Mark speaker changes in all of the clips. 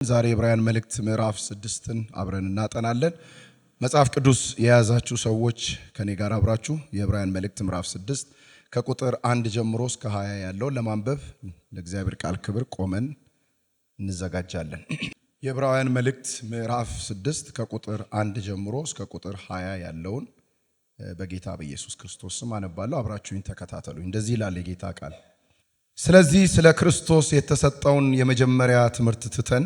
Speaker 1: ዛሬ ዕብራውያን መልእክት ምዕራፍ 6ን አብረን እናጠናለን። መጽሐፍ ቅዱስ የያዛችሁ ሰዎች ከኔ ጋር አብራችሁ የዕብራውያን መልእክት ምዕራፍ 6 ከቁጥር 1 ጀምሮ እስከ 20 ያለውን ለማንበብ ለእግዚአብሔር ቃል ክብር ቆመን እንዘጋጃለን። የዕብራውያን መልእክት ምዕራፍ 6 ከቁጥር 1 ጀምሮ እስከ ቁጥር 20 ያለውን በጌታ በኢየሱስ ክርስቶስ ስም አነባለሁ። አብራችሁኝ ተከታተሉኝ። እንደዚህ ይላል የጌታ ቃል። ስለዚህ ስለ ክርስቶስ የተሰጠውን የመጀመሪያ ትምህርት ትተን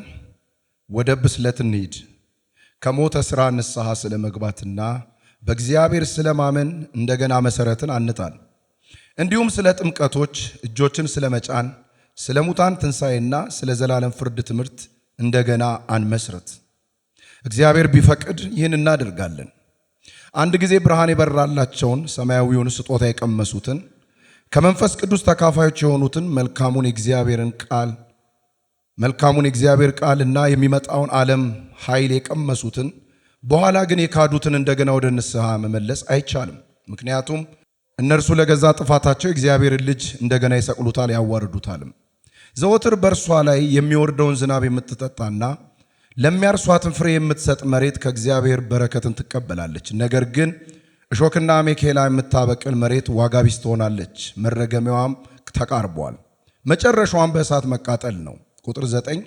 Speaker 1: ወደ ብስለት እንሂድ። ከሞተ ሥራ ንስሐ ስለ መግባትና በእግዚአብሔር ስለ ማመን እንደገና መሠረትን አንጣል። እንዲሁም ስለ ጥምቀቶች፣ እጆችን ስለ መጫን፣ ስለ ሙታን ትንሣኤና ስለ ዘላለም ፍርድ ትምህርት እንደገና አንመስረት። እግዚአብሔር ቢፈቅድ ይህን እናደርጋለን። አንድ ጊዜ ብርሃን የበራላቸውን ሰማያዊውን ስጦታ የቀመሱትን ከመንፈስ ቅዱስ ተካፋዮች የሆኑትን መልካሙን የእግዚአብሔር ቃልና የሚመጣውን ዓለም ኃይል የቀመሱትን በኋላ ግን የካዱትን እንደገና ወደ ንስሐ መመለስ አይቻልም። ምክንያቱም እነርሱ ለገዛ ጥፋታቸው የእግዚአብሔርን ልጅ እንደገና ይሰቅሉታል፣ ያዋርዱታልም። ዘወትር በእርሷ ላይ የሚወርደውን ዝናብ የምትጠጣና ለሚያርሷትን ፍሬ የምትሰጥ መሬት ከእግዚአብሔር በረከትን ትቀበላለች። ነገር ግን እሾክና አሜኬላ የምታበቅል መሬት ዋጋ ቢስ ትሆናለች፣ መረገሚያዋም ተቃርቧል፣ መጨረሻዋም በእሳት መቃጠል ነው። ቁጥር 9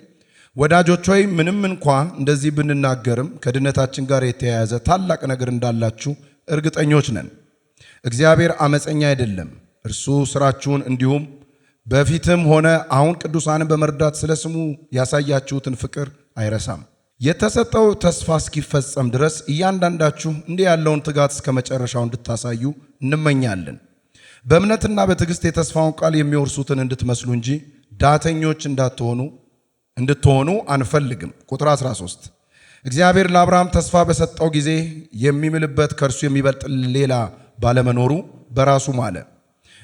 Speaker 1: ወዳጆች ሆይ ምንም እንኳ እንደዚህ ብንናገርም ከድነታችን ጋር የተያያዘ ታላቅ ነገር እንዳላችሁ እርግጠኞች ነን። እግዚአብሔር አመፀኛ አይደለም፣ እርሱ ሥራችሁን እንዲሁም በፊትም ሆነ አሁን ቅዱሳንን በመርዳት ስለ ስሙ ያሳያችሁትን ፍቅር አይረሳም። የተሰጠው ተስፋ እስኪፈጸም ድረስ እያንዳንዳችሁ እንዲህ ያለውን ትጋት እስከ መጨረሻው እንድታሳዩ እንመኛለን። በእምነትና በትዕግስት የተስፋውን ቃል የሚወርሱትን እንድትመስሉ እንጂ ዳተኞች እንድትሆኑ አንፈልግም። ቁጥር 13 እግዚአብሔር ለአብርሃም ተስፋ በሰጠው ጊዜ የሚምልበት ከእርሱ የሚበልጥ ሌላ ባለመኖሩ በራሱ ማለ፣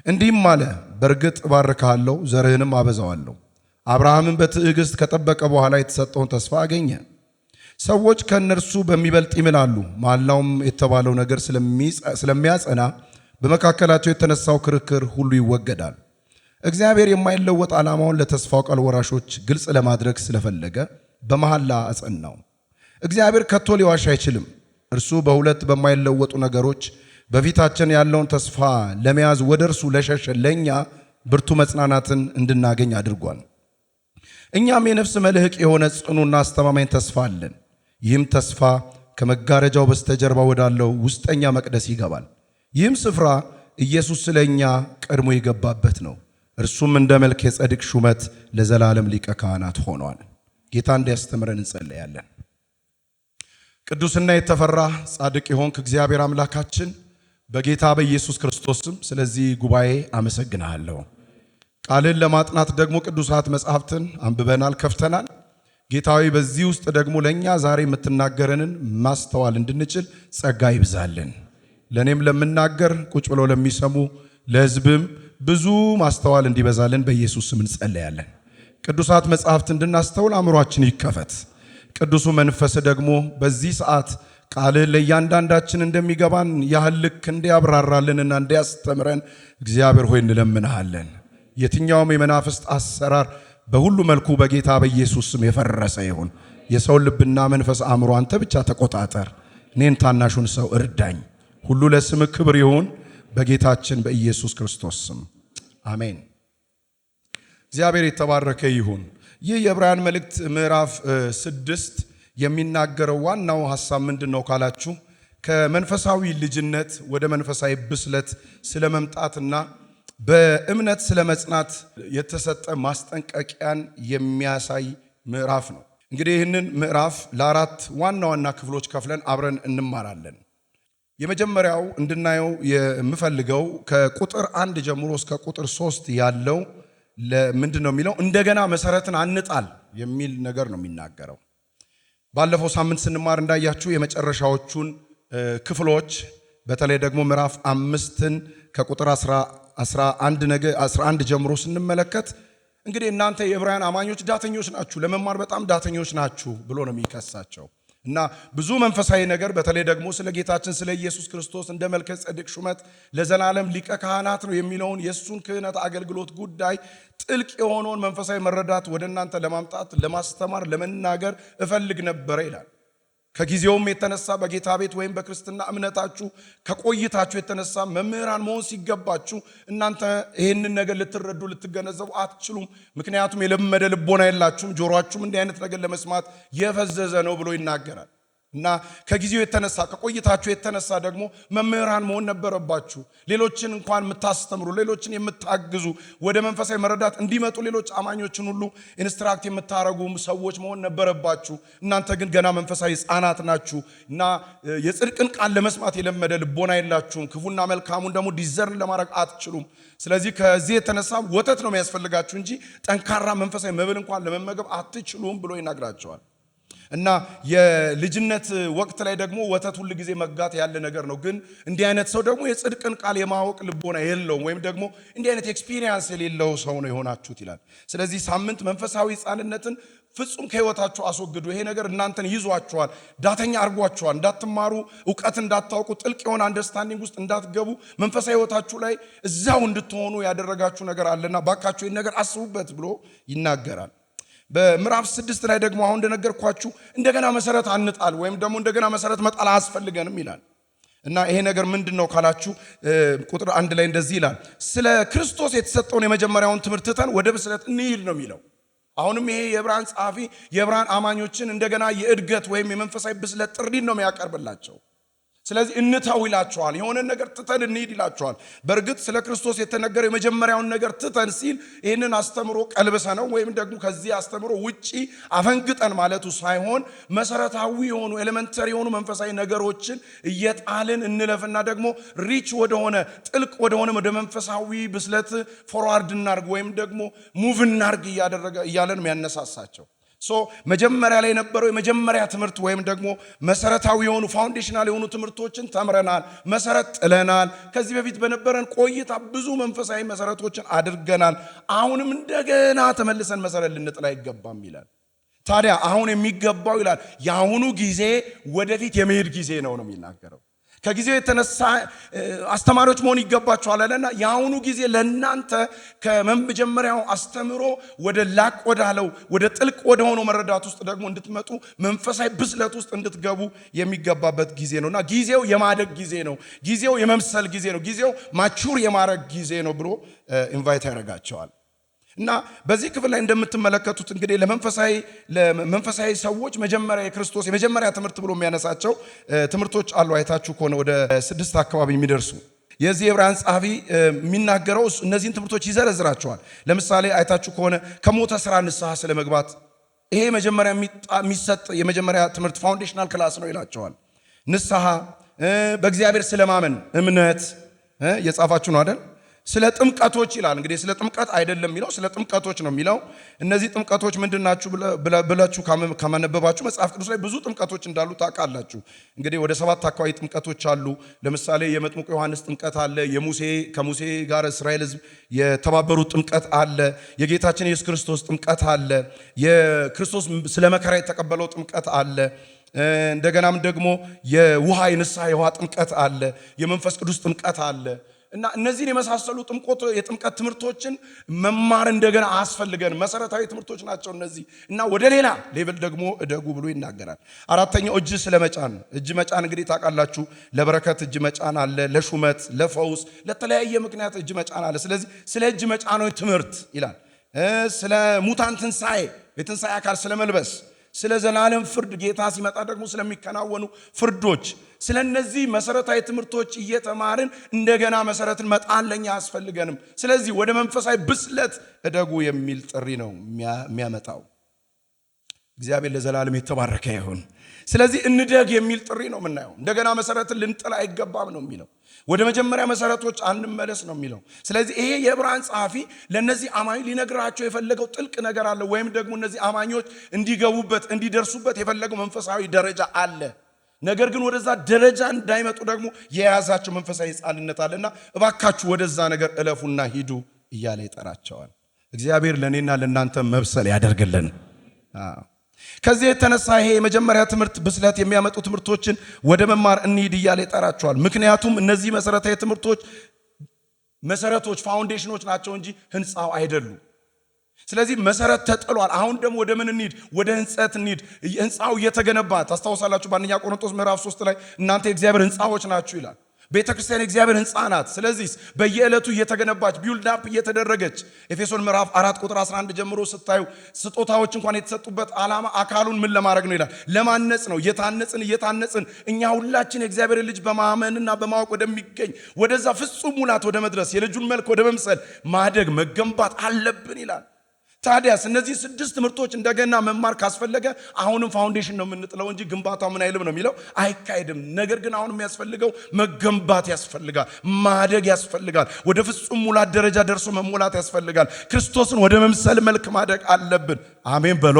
Speaker 1: እንዲህም አለ፣ በእርግጥ እባርክሃለሁ፣ ዘርህንም አበዛዋለሁ። አብርሃምን በትዕግስት ከጠበቀ በኋላ የተሰጠውን ተስፋ አገኘ። ሰዎች ከእነርሱ በሚበልጥ ይምላሉ፣ መሐላውም የተባለው ነገር ስለሚያጸና በመካከላቸው የተነሳው ክርክር ሁሉ ይወገዳል። እግዚአብሔር የማይለወጥ ዓላማውን ለተስፋው ቃል ወራሾች ግልጽ ለማድረግ ስለፈለገ በመሐላ አጸናው። እግዚአብሔር ከቶ ሊዋሽ አይችልም። እርሱ በሁለት በማይለወጡ ነገሮች በፊታችን ያለውን ተስፋ ለመያዝ ወደ እርሱ ለሸሸ ለእኛ ብርቱ መጽናናትን እንድናገኝ አድርጓል። እኛም የነፍስ መልህቅ የሆነ ጽኑና አስተማማኝ ተስፋ አለን። ይህም ተስፋ ከመጋረጃው በስተጀርባ ወዳለው ውስጠኛ መቅደስ ይገባል። ይህም ስፍራ ኢየሱስ ስለ እኛ ቀድሞ የገባበት ነው። እርሱም እንደ መልከ ጼዴቅ ሹመት ለዘላለም ሊቀ ካህናት ሆኗል። ጌታ እንዲያስተምረን እንጸለያለን። ቅዱስና የተፈራ ጻድቅ የሆንክ እግዚአብሔር አምላካችን በጌታ በኢየሱስ ክርስቶስም ስለዚህ ጉባኤ አመሰግናለሁ። ቃልን ለማጥናት ደግሞ ቅዱሳት መጻሕፍትን አንብበናል፣ ከፍተናል። ጌታዊ በዚህ ውስጥ ደግሞ ለእኛ ዛሬ የምትናገረንን ማስተዋል እንድንችል ጸጋ ይብዛልን። ለእኔም ለምናገር ቁጭ ብለው ለሚሰሙ ለሕዝብም ብዙ ማስተዋል እንዲበዛልን በኢየሱስ ስም እንጸለያለን። ቅዱሳት መጻሕፍት እንድናስተውል አእምሯችን ይከፈት። ቅዱሱ መንፈስ ደግሞ በዚህ ሰዓት ቃልህ ለእያንዳንዳችን እንደሚገባን ያህል ልክ እንዲያብራራልንና እንዲያስተምረን እግዚአብሔር ሆይ እንለምንሃለን። የትኛውም የመናፍስት አሰራር በሁሉ መልኩ በጌታ በኢየሱስ ስም የፈረሰ ይሁን። የሰው ልብና መንፈስ አእምሮ አንተ ብቻ ተቆጣጠር። እኔን ታናሹን ሰው እርዳኝ። ሁሉ ለስም ክብር ይሁን በጌታችን በኢየሱስ ክርስቶስ ስም አሜን። እግዚአብሔር የተባረከ ይሁን። ይህ የዕብራውያን መልእክት ምዕራፍ 6 የሚናገረው ዋናው ሐሳብ ምንድን ነው ካላችሁ ከመንፈሳዊ ልጅነት ወደ መንፈሳዊ ብስለት ስለ መምጣትና በእምነት ስለ መጽናት የተሰጠ ማስጠንቀቂያን የሚያሳይ ምዕራፍ ነው። እንግዲህ ይህንን ምዕራፍ ለአራት ዋና ዋና ክፍሎች ከፍለን አብረን እንማራለን። የመጀመሪያው እንድናየው የምፈልገው ከቁጥር 1 ጀምሮ እስከ ቁጥር 3 ያለው ምንድን ነው የሚለው? እንደገና መሰረትን አንጣል የሚል ነገር ነው የሚናገረው። ባለፈው ሳምንት ስንማር እንዳያችሁ የመጨረሻዎቹን ክፍሎች በተለይ ደግሞ ምዕራፍ 5ን ከቁጥር 11 ጀምሮ ስንመለከት እንግዲህ እናንተ የዕብራውያን አማኞች ዳተኞች ናችሁ፣ ለመማር በጣም ዳተኞች ናችሁ ብሎ ነው የሚከሳቸው። እና ብዙ መንፈሳዊ ነገር በተለይ ደግሞ ስለ ጌታችን ስለ ኢየሱስ ክርስቶስ እንደ መልከ ጼዴቅ ሹመት ለዘላለም ሊቀ ካህናት ነው የሚለውን የእሱን ክህነት አገልግሎት ጉዳይ ጥልቅ የሆነውን መንፈሳዊ መረዳት ወደ እናንተ ለማምጣት ለማስተማር ለመናገር እፈልግ ነበር ይላል። ከጊዜውም የተነሳ በጌታ ቤት ወይም በክርስትና እምነታችሁ ከቆይታችሁ የተነሳ መምህራን መሆን ሲገባችሁ እናንተ ይህንን ነገር ልትረዱ ልትገነዘቡ አትችሉም። ምክንያቱም የለመደ ልቦና የላችሁም፣ ጆሮአችሁም እንዲህ አይነት ነገር ለመስማት የፈዘዘ ነው ብሎ ይናገራል። እና ከጊዜው የተነሳ ከቆይታችሁ የተነሳ ደግሞ መምህራን መሆን ነበረባችሁ። ሌሎችን እንኳን የምታስተምሩ፣ ሌሎችን የምታግዙ፣ ወደ መንፈሳዊ መረዳት እንዲመጡ ሌሎች አማኞችን ሁሉ ኢንስትራክት የምታረጉ ሰዎች መሆን ነበረባችሁ። እናንተ ግን ገና መንፈሳዊ ሕፃናት ናችሁ እና የጽድቅን ቃል ለመስማት የለመደ ልቦና የላችሁም። ክፉና መልካሙን ደግሞ ዲዘርን ለማድረግ አትችሉም። ስለዚህ ከዚህ የተነሳ ወተት ነው የሚያስፈልጋችሁ እንጂ ጠንካራ መንፈሳዊ መብል እንኳን ለመመገብ አትችሉም ብሎ ይናግራቸዋል። እና የልጅነት ወቅት ላይ ደግሞ ወተት ሁሉ ጊዜ መጋት ያለ ነገር ነው። ግን እንዲህ አይነት ሰው ደግሞ የጽድቅን ቃል የማወቅ ልቦና የለውም፣ ወይም ደግሞ እንዲህ አይነት ኤክስፒሪየንስ የሌለው ሰው ነው የሆናችሁት ይላል። ስለዚህ ሳምንት መንፈሳዊ ሕፃንነትን ፍጹም ከህይወታችሁ አስወግዱ። ይሄ ነገር እናንተን ይዟችኋል፣ ዳተኛ አርጓችኋል፣ እንዳትማሩ፣ ዕውቀት እንዳታውቁ፣ ጥልቅ የሆነ አንደርስታንዲንግ ውስጥ እንዳትገቡ፣ መንፈሳዊ ሕይወታችሁ ላይ እዛው እንድትሆኑ ያደረጋችሁ ነገር አለና ባካችሁ ይህን ነገር አስቡበት ብሎ ይናገራል። በምዕራፍ 6 ላይ ደግሞ አሁን እንደነገርኳችሁ እንደገና መሰረት አንጣል ወይም ደግሞ እንደገና መሰረት መጣል አያስፈልገንም ይላል። እና ይሄ ነገር ምንድነው ካላችሁ ቁጥር 1 ላይ እንደዚህ ይላል፣ ስለ ክርስቶስ የተሰጠውን የመጀመሪያውን ትምህርት ትተን ወደ ብስለት እንሂድ ነው የሚለው። አሁንም ይሄ የዕብራውያን ጸሐፊ የዕብራውያን አማኞችን እንደገና የእድገት ወይም የመንፈሳዊ ብስለት ጥሪን ነው የሚያቀርብላቸው። ስለዚህ እንተው ይላቸዋል። የሆነ ነገር ትተን እንሂድ ይላቸዋል። በእርግጥ ስለ ክርስቶስ የተነገረው የመጀመሪያውን ነገር ትተን ሲል ይህንን አስተምሮ ቀልብሰ ነው ወይም ደግሞ ከዚህ አስተምሮ ውጪ አፈንግጠን ማለቱ ሳይሆን መሰረታዊ የሆኑ ኤሌመንተሪ የሆኑ መንፈሳዊ ነገሮችን እየጣልን እንለፍና ደግሞ ሪች ወደሆነ ጥልቅ ወደሆነ ወደ መንፈሳዊ ብስለት ፎርዋርድ እናርግ ወይም ደግሞ ሙቭ እናርግ እያለን የሚያነሳሳቸው። መጀመሪያ ላይ የነበረው የመጀመሪያ ትምህርት ወይም ደግሞ መሰረታዊ የሆኑ ፋውንዴሽናል የሆኑ ትምህርቶችን ተምረናል፣ መሰረት ጥለናል። ከዚህ በፊት በነበረን ቆይታ ብዙ መንፈሳዊ መሰረቶችን አድርገናል። አሁንም እንደገና ተመልሰን መሰረት ልንጥል አይገባም ይላል። ታዲያ አሁን የሚገባው ይላል የአሁኑ ጊዜ ወደፊት የመሄድ ጊዜ ነው የሚናገረው። ከጊዜው የተነሳ አስተማሪዎች መሆን ይገባቸዋል አለና የአሁኑ ጊዜ ለእናንተ ከመጀመሪያው አስተምሮ ወደ ላቅ ወዳለው ወደ ጥልቅ ወደ ሆነው መረዳት ውስጥ ደግሞ እንድትመጡ መንፈሳዊ ብስለት ውስጥ እንድትገቡ የሚገባበት ጊዜ ነውና ጊዜው የማደግ ጊዜ ነው። ጊዜው የመምሰል ጊዜ ነው። ጊዜው ማቹር የማድረግ ጊዜ ነው ብሎ ኢንቫይት ያደርጋቸዋል። እና በዚህ ክፍል ላይ እንደምትመለከቱት እንግዲህ ለመንፈሳዊ ሰዎች መጀመሪያ የክርስቶስ የመጀመሪያ ትምህርት ብሎ የሚያነሳቸው ትምህርቶች አሉ። አይታችሁ ከሆነ ወደ 6 አካባቢ የሚደርሱ የዚህ የዕብራውያን ጸሐፊ የሚናገረው እነዚህን ትምህርቶች ይዘረዝራቸዋል። ለምሳሌ አይታችሁ ከሆነ ከሞተ ስራ ንስሐ ስለመግባት ይሄ መጀመሪያ የሚሰጥ የመጀመሪያ ትምህርት ፋውንዴሽናል ክላስ ነው ይላቸዋል። ንስሐ፣ በእግዚአብሔር ስለማመን እምነት የጻፋችሁ ነው አይደል? ስለ ጥምቀቶች ይላል። እንግዲህ ስለ ጥምቀት አይደለም የሚለው ስለ ጥምቀቶች ነው የሚለው። እነዚህ ጥምቀቶች ምንድናችሁ ብላችሁ ከማነበባችሁ መጽሐፍ ቅዱስ ላይ ብዙ ጥምቀቶች እንዳሉ ታውቃላችሁ። እንግዲህ ወደ 7 አካባቢ ጥምቀቶች አሉ። ለምሳሌ የመጥምቁ ዮሐንስ ጥምቀት አለ። ከሙሴ ጋር እስራኤል ሕዝብ የተባበሩት ጥምቀት አለ። የጌታችን ኢየሱስ ክርስቶስ ጥምቀት አለ። የክርስቶስ ስለ መከራ የተቀበለው ጥምቀት አለ። እንደገናም ደግሞ የውሃ የንስሐ የውሃ ጥምቀት አለ። የመንፈስ ቅዱስ ጥምቀት አለ። እና እነዚህን የመሳሰሉ የጥምቀት ትምህርቶችን መማር እንደገና አያስፈልገን። መሰረታዊ ትምህርቶች ናቸው እነዚህ። እና ወደ ሌላ ሌቭል ደግሞ እደጉ ብሎ ይናገራል። አራተኛው እጅ ስለመጫን። እጅ መጫን እንግዲህ ታውቃላችሁ፣ ለበረከት እጅ መጫን አለ፣ ለሹመት፣ ለፈውስ፣ ለተለያየ ምክንያት እጅ መጫን አለ። ስለዚህ ስለ እጅ መጫኖች ትምህርት ይላል። ስለ ሙታን ትንሣኤ፣ የትንሣኤ አካል ስለመልበስ፣ ስለ ዘላለም ፍርድ፣ ጌታ ሲመጣ ደግሞ ስለሚከናወኑ ፍርዶች፣ ስለ እነዚህ መሰረታዊ ትምህርቶች እየተማርን እንደገና መሰረትን መጣል ለኛ አያስፈልገንም። ስለዚህ ወደ መንፈሳዊ ብስለት እደጉ የሚል ጥሪ ነው የሚያመጣው። እግዚአብሔር ለዘላለም የተባረከ ይሁን። ስለዚህ እንደግ የሚል ጥሪ ነው የምናየው። እንደገና መሰረትን ልንጥል አይገባም ነው የሚለው። ወደ መጀመሪያ መሰረቶች አንመለስ ነው የሚለው። ስለዚህ ይሄ የዕብራውያን ጸሐፊ ለነዚህ አማኞች ሊነግራቸው የፈለገው ጥልቅ ነገር አለ፣ ወይም ደግሞ እነዚህ አማኞች እንዲገቡበት እንዲደርሱበት የፈለገው መንፈሳዊ ደረጃ አለ። ነገር ግን ወደዛ ደረጃ እንዳይመጡ ደግሞ የያዛቸው መንፈሳዊ ሕፃንነት አለና እባካችሁ ወደዛ ነገር እለፉና ሂዱ እያለ ይጠራቸዋል። እግዚአብሔር ለእኔና ለእናንተ መብሰል ያደርግልን። ከዚህ የተነሳ ይሄ የመጀመሪያ ትምህርት ብስለት የሚያመጡ ትምህርቶችን ወደ መማር እንሂድ እያለ ይጠራቸዋል። ምክንያቱም እነዚህ መሰረታዊ ትምህርቶች መሰረቶች ፋውንዴሽኖች ናቸው እንጂ ህንፃው አይደሉም። ስለዚህ መሰረት ተጥሏል። አሁን ደግሞ ወደ ምን እንሂድ? ወደ ህንጸት እንሂድ። ህንፃው እየተገነባ ታስታውሳላችሁ። በአንደኛ ቆሮንቶስ ምዕራፍ 3 ላይ እናንተ የእግዚአብሔር ህንፃዎች ናችሁ ይላል። ቤተክርስቲያን የእግዚአብሔር ህንፃ ናት። ስለዚህ በየዕለቱ እየተገነባች ቢውልድ አፕ እየተደረገች ኤፌሶን ምዕራፍ 4 ቁጥር 11 ጀምሮ ስታዩ ስጦታዎች እንኳን የተሰጡበት ዓላማ አካሉን ምን ለማድረግ ነው ይላል? ለማነጽ ነው። እየታነጽን እኛ ሁላችን የእግዚአብሔር ልጅ በማመንና በማወቅ ወደሚገኝ ወደዛ ፍጹም ሙላት ወደ መድረስ የልጁን መልክ ወደ መምሰል ማደግ መገንባት አለብን ይላል። ታዲያስ እነዚህ 6 ትምህርቶች እንደገና መማር ካስፈለገ አሁንም ፋውንዴሽን ነው የምንጥለው እንጂ ግንባታው ምን አይልም ነው የሚለው አይካሄድም። ነገር ግን አሁንም የሚያስፈልገው መገንባት ያስፈልጋል፣ ማደግ ያስፈልጋል። ወደ ፍጹም ሙላት ደረጃ ደርሶ መሞላት ያስፈልጋል። ክርስቶስን ወደ መምሰል መልክ ማደግ አለብን። አሜን በሏ።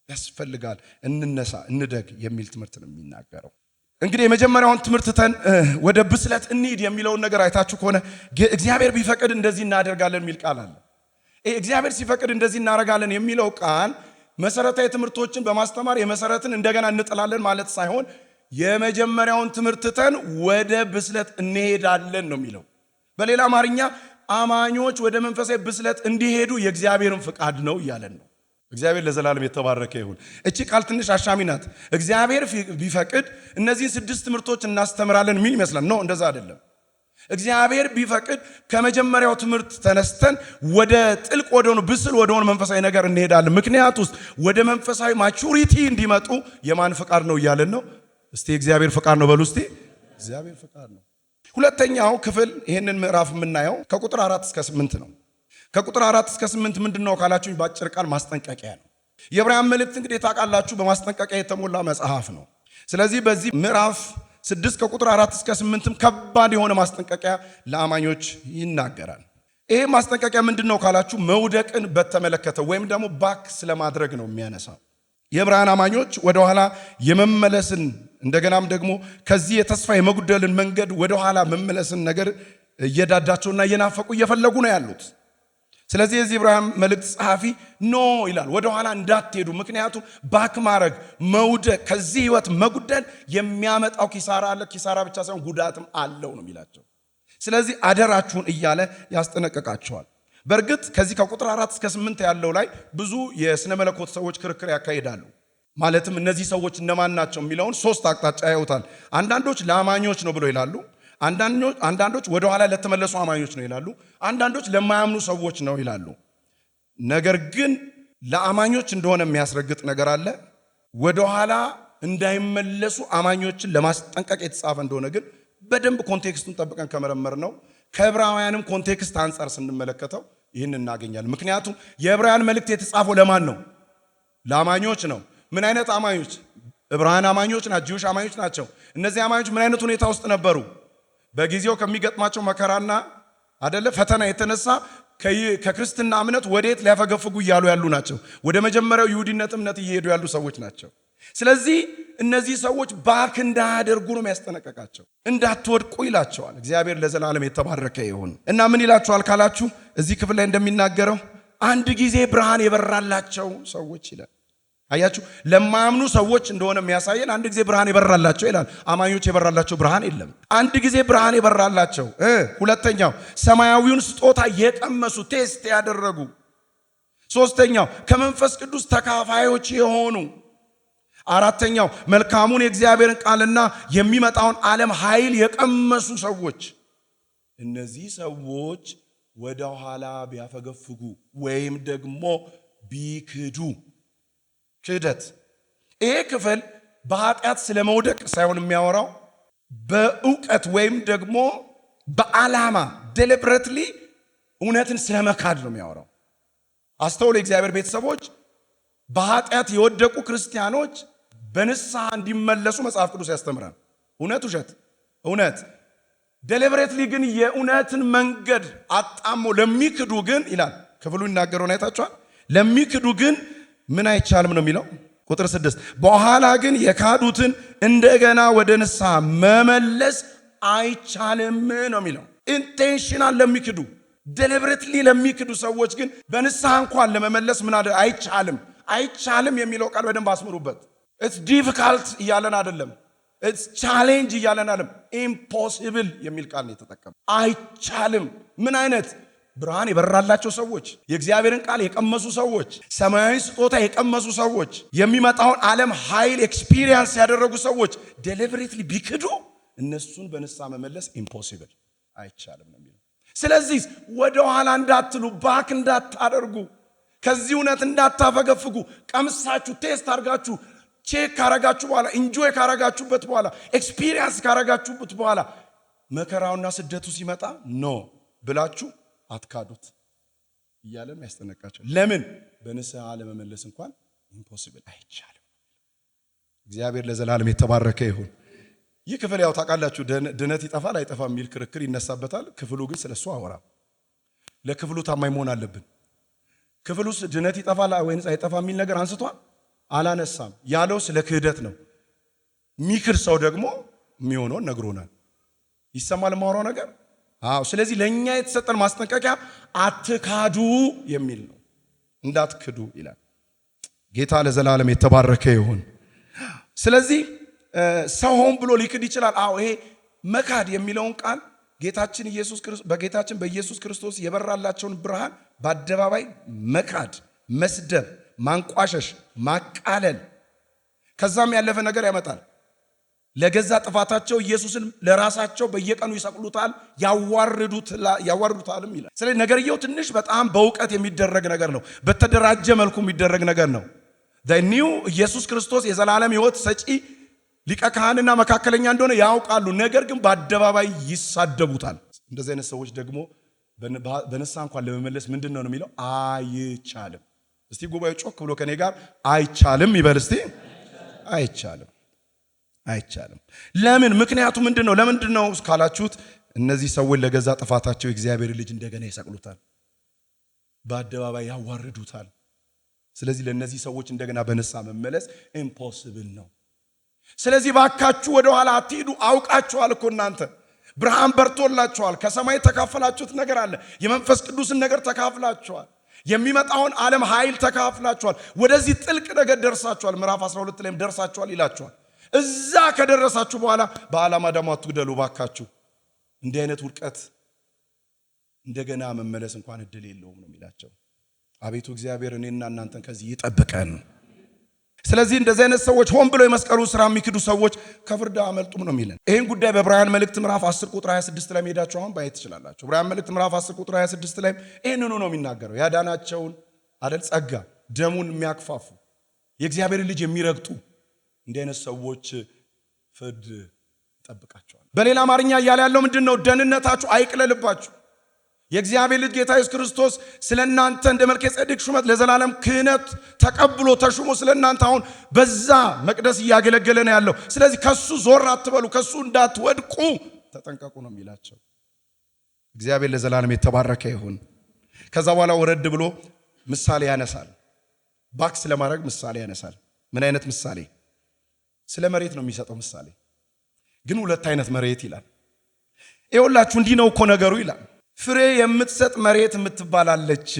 Speaker 1: ያስፈልጋል። እንነሳ እንደግ የሚል ትምህርት ነው የሚናገረው። እንግዲህ የመጀመሪያውን ትምህርት ተን ወደ ብስለት እንሂድ የሚለውን ነገር አይታችሁ ከሆነ እግዚአብሔር ቢፈቅድ እንደዚህ እናደርጋለን የሚል ቃል አለ። እግዚአብሔር ሲፈቅድ እንደዚህ እናደርጋለን የሚለው ቃል መሰረታዊ ትምህርቶችን በማስተማር የመሰረትን እንደገና እንጥላለን ማለት ሳይሆን የመጀመሪያውን ትምህርት ተን ወደ ብስለት እንሄዳለን ነው የሚለው። በሌላ አማርኛ አማኞች ወደ መንፈሳዊ ብስለት እንዲሄዱ የእግዚአብሔርን ፍቃድ ነው እያለን ነው። እግዚአብሔር ለዘላለም የተባረከ ይሁን። እቺ ቃል ትንሽ አሻሚ ናት። እግዚአብሔር ቢፈቅድ እነዚህን 6 ትምህርቶች እናስተምራለን የሚል ይመስላል። ነው፣ እንደዛ አይደለም። እግዚአብሔር ቢፈቅድ ከመጀመሪያው ትምህርት ተነስተን ወደ ጥልቅ ወደሆነ ብስል ወደሆነ መንፈሳዊ ነገር እንሄዳለን። ምክንያት ውስጥ ወደ መንፈሳዊ ማቹሪቲ እንዲመጡ የማን ፍቃድ ነው እያለን ነው? እስቲ እግዚአብሔር ፍቃድ ነው በሉ እስቲ። እግዚአብሔር ፍቃድ ነው። ሁለተኛው ክፍል ይህንን ምዕራፍ የምናየው ከቁጥር 4 እስከ 8 ነው። ከቁጥር 4 እስከ 8 ምንድነው ካላችሁኝ በአጭር ቃል ማስጠንቀቂያ ነው። የዕብራውያን መልእክት እንግዲህ ታውቃላችሁ በማስጠንቀቂያ የተሞላ መጽሐፍ ነው። ስለዚህ በዚህ ምዕራፍ 6 ከቁጥር 4 እስከ 8 ከባድ የሆነ ማስጠንቀቂያ ለአማኞች ይናገራል። ይሄ ማስጠንቀቂያ ምንድነው ካላችሁ መውደቅን በተመለከተ ወይም ደግሞ ባክ ስለማድረግ ነው የሚያነሳው። የዕብራውያን አማኞች ወደ ኋላ የመመለስን እንደገናም ደግሞ ከዚህ የተስፋ የመጉደልን መንገድ ወደ ኋላ መመለስን ነገር እየዳዳቸውና እየናፈቁ እየፈለጉ ነው ያሉት። ስለዚህ የዚህ ዕብራውያን መልእክት ጸሐፊ ኖ ይላል፣ ወደ ኋላ እንዳትሄዱ። ምክንያቱም ባክ ማድረግ መውደቅ ከዚህ ህይወት መጉደል የሚያመጣው ኪሳራ አለ። ኪሳራ ብቻ ሳይሆን ጉዳትም አለው ነው የሚላቸው። ስለዚህ አደራችሁን እያለ ያስጠነቀቃቸዋል። በእርግጥ ከዚህ ከቁጥር 4 እስከ 8 ያለው ላይ ብዙ የስነ መለኮት ሰዎች ክርክር ያካሂዳሉ። ማለትም እነዚህ ሰዎች እነማን ናቸው የሚለውን 3 አቅጣጫ ያዩታል። አንዳንዶች ለአማኞች ነው ብለው ይላሉ። አንዳንዶች ወደ ኋላ ለተመለሱ አማኞች ነው ይላሉ። አንዳንዶች ለማያምኑ ሰዎች ነው ይላሉ። ነገር ግን ለአማኞች እንደሆነ የሚያስረግጥ ነገር አለ። ወደ ኋላ እንዳይመለሱ አማኞችን ለማስጠንቀቅ የተጻፈ እንደሆነ ግን በደንብ ኮንቴክስቱን ጠብቀን ከመረመር ነው ከዕብራውያንም ኮንቴክስት አንጻር ስንመለከተው ይህን እናገኛለን። ምክንያቱም የዕብራውያን መልእክት የተጻፈው ለማን ነው? ለአማኞች ነው። ምን አይነት አማኞች? ዕብራውያን አማኞች ናቸው፣ ጂውሽ አማኞች ናቸው። እነዚህ አማኞች ምን አይነት ሁኔታ ውስጥ ነበሩ? በጊዜው ከሚገጥማቸው መከራና አይደለ ፈተና የተነሳ ከክርስትና እምነት ወዴት ሊያፈገፍጉ እያሉ ያሉ ናቸው። ወደ መጀመሪያው ይሁዲነት እምነት እየሄዱ ያሉ ሰዎች ናቸው። ስለዚህ እነዚህ ሰዎች ባክ እንዳያደርጉ ነው የሚያስጠነቀቃቸው፣ እንዳትወድቁ ይላቸዋል። እግዚአብሔር ለዘላለም የተባረከ ይሁን እና ምን ይላቸዋል ካላችሁ እዚህ ክፍል ላይ እንደሚናገረው አንድ ጊዜ ብርሃን የበራላቸው ሰዎች ይላል። አያችሁ፣ ለማያምኑ ሰዎች እንደሆነ የሚያሳየን አንድ ጊዜ ብርሃን የበራላቸው ይላል። አማኞች የበራላቸው ብርሃን የለም። አንድ ጊዜ ብርሃን የበራላቸው። ሁለተኛው ሰማያዊውን ስጦታ የቀመሱ ቴስት ያደረጉ። ሶስተኛው ከመንፈስ ቅዱስ ተካፋዮች የሆኑ። አራተኛው መልካሙን የእግዚአብሔርን ቃልና የሚመጣውን ዓለም ኃይል የቀመሱ ሰዎች። እነዚህ ሰዎች ወደ ኋላ ቢያፈገፍጉ ወይም ደግሞ ቢክዱ ክህደት። ይሄ ክፍል በኃጢአት ስለመውደቅ ሳይሆን የሚያወራው በእውቀት ወይም ደግሞ በዓላማ ዴሊብሬትሊ እውነትን ስለመካድ ነው የሚያወራው። አስተውሉ የእግዚአብሔር ቤተሰቦች፣ በኃጢአት የወደቁ ክርስቲያኖች በንስሐ እንዲመለሱ መጽሐፍ ቅዱስ ያስተምራል። እውነት ውሸት፣ እውነት ዴሊብሬትሊ ግን የእውነትን መንገድ አጣሞ ለሚክዱ ግን ይላል ክፍሉ ይናገረውን አይታችኋል። ለሚክዱ ግን ምን አይቻልም ነው የሚለው ቁጥር 6 በኋላ ግን የካዱትን እንደገና ወደ ንስሐ መመለስ አይቻልም ነው የሚለው። ኢንቴንሽናል ለሚክዱ ዴሊብሬትሊ ለሚክዱ ሰዎች ግን በንስሐ እንኳን ለመመለስ ምን አይቻልም፣ አይቻልም የሚለው ቃል በደንብ አስምሩበት። ኢትስ ዲፊካልት እያለን አይደለም፣ ኢትስ ቻሌንጅ እያለን አይደለም። ኢምፖሲብል የሚል ቃል ነው የተጠቀመው። አይቻልም። ምን አይነት ብርሃን የበራላቸው ሰዎች፣ የእግዚአብሔርን ቃል የቀመሱ ሰዎች፣ ሰማያዊ ስጦታ የቀመሱ ሰዎች፣ የሚመጣውን ዓለም ኃይል ኤክስፒሪየንስ ያደረጉ ሰዎች ዴሊበሬትሊ ቢክዱ እነሱን በንስሐ መመለስ ኢምፖሲብል አይቻልም ነው የሚለው። ስለዚህ ወደ ኋላ እንዳትሉ፣ ባክ እንዳታደርጉ፣ ከዚህ እውነት እንዳታፈገፍጉ፣ ቀምሳችሁ ቴስት አድርጋችሁ ቼክ ካረጋችሁ በኋላ ኢንጆይ ካረጋችሁበት በኋላ ኤክስፒሪየንስ ካረጋችሁበት በኋላ መከራውና ስደቱ ሲመጣ ኖ ብላችሁ አትካዱት እያለን ያስጠነቃቸው። ለምን በንስሐ ለመመለስ እንኳን ኢምፖሲብል አይቻልም። እግዚአብሔር ለዘላለም የተባረከ ይሁን። ይህ ክፍል ያው ታውቃላችሁ ድነት ይጠፋል አይጠፋም የሚል ክርክር ይነሳበታል። ክፍሉ ግን ስለሱ አወራ። ለክፍሉ ታማኝ መሆን አለብን። ክፍሉስ ድነት ይጠፋል ወይንስ አይጠፋም የሚል ነገር አንስቷል አላነሳም። ያለው ስለ ክህደት ነው። ሚክር ሰው ደግሞ የሚሆነውን ነግሮናል። ይሰማል ማወራው ነገር። ስለዚህ ለኛ የተሰጠን ማስጠንቀቂያ አትካዱ የሚል ነው። እንዳትክዱ ይላል። ጌታ ለዘላለም የተባረከ ይሁን። ስለዚህ ሰው ሆን ብሎ ሊክድ ይችላል። ይሄ መካድ የሚለውን ቃል ጌታችን ኢየሱስ ክርስቶስ በጌታችን በኢየሱስ ክርስቶስ የበራላቸውን ብርሃን በአደባባይ መካድ፣ መስደብ፣ ማንቋሸሽ፣ ማቃለል ከዛም ያለፈ ነገር ያመጣል። ለገዛ ጥፋታቸው ኢየሱስን ለራሳቸው በየቀኑ ይሰቅሉታል፣ ያዋርዱታልም ይላል። ስለዚህ ነገርየው ትንሽ በጣም በእውቀት የሚደረግ ነገር ነው። በተደራጀ መልኩ የሚደረግ ነገር ነው። ኒው ኢየሱስ ክርስቶስ የዘላለም ሕይወት ሰጪ ሊቀ ካህንና መካከለኛ እንደሆነ ያውቃሉ። ነገር ግን በአደባባይ ይሳደቡታል። እንደዚህ አይነት ሰዎች ደግሞ በንስሐ እንኳን ለመመለስ ምንድን ነው የሚለው? አይቻልም። እስቲ ጉባኤ ጮክ ብሎ ከኔ ጋር አይቻልም ይበል እስቲ። አይቻልም፣ አይቻልም። ለምን? ምክንያቱ ምንድን ነው? ለምንድን ነው ካላችሁት እነዚህ ሰዎች ለገዛ ጥፋታቸው የእግዚአብሔር ልጅ እንደገና ይሰቅሉታል፣ በአደባባይ ያዋርዱታል። ስለዚህ ለነዚህ ሰዎች እንደገና በንስሐ መመለስ ኢምፖሲብል ነው። ስለዚህ ባካችሁ ወደ ኋላ አትሂዱ። አውቃችኋል እኮ እናንተ ብርሃን በርቶላችኋል። ከሰማይ ተካፈላችሁት ነገር አለ። የመንፈስ ቅዱስን ነገር ተካፍላችኋል። የሚመጣውን ዓለም ኃይል ተካፍላችኋል። ወደዚህ ጥልቅ ነገር ደርሳችኋል። ምዕራፍ 12 ላይም ደርሳችኋል ይላችኋል። እዛ ከደረሳችሁ በኋላ በዓላማ ደግሞ አትግደሉ ባካችሁ። እንዲህ አይነት ውድቀት እንደገና መመለስ እንኳን እድል የለውም ነው የሚላቸው። አቤቱ እግዚአብሔር እኔና እናንተን ከዚህ ይጠብቀን። ስለዚህ እንደዚህ አይነት ሰዎች ሆን ብለው የመስቀሉን ስራ የሚክዱ ሰዎች ከፍርድ አመልጡም ነው የሚለን። ይህን ጉዳይ በዕብራውያን መልእክት ምዕራፍ 10 ቁጥር 26 ላይ ሄዳችሁ አሁን ማየት ትችላላችሁ። ዕብራውያን መልእክት ምዕራፍ 10 ቁጥር 26 ላይ ይህንኑ ነው የሚናገረው። ያዳናቸውን አይደል ጸጋ ደሙን የሚያክፋፉ የእግዚአብሔር ልጅ የሚረግጡ እንዲህ አይነት ሰዎች ፍርድ ይጠብቃቸዋል። በሌላ አማርኛ እያለ ያለው ምንድን ነው? ደህንነታችሁ አይቅለልባችሁ። የእግዚአብሔር ልጅ ጌታ ኢየሱስ ክርስቶስ ስለናንተ እንደ መልከጼዴቅ ሹመት ለዘላለም ክህነት ተቀብሎ ተሹሞ ስለናንተ አሁን በዛ መቅደስ እያገለገለ ነው ያለው። ስለዚህ ከሱ ዞር አትበሉ፣ ከሱ እንዳትወድቁ ተጠንቀቁ ነው የሚላቸው። እግዚአብሔር ለዘላለም የተባረከ ይሁን። ከዛ በኋላ ወረድ ብሎ ምሳሌ ያነሳል። ባክስ ለማድረግ ምሳሌ ያነሳል። ምን አይነት ምሳሌ? ስለ መሬት ነው የሚሰጠው ምሳሌ። ግን ሁለት አይነት መሬት ይላል። ይኸውላችሁ እንዲህ ነው እኮ ነገሩ ይላል። ፍሬ የምትሰጥ መሬት የምትባላለች፣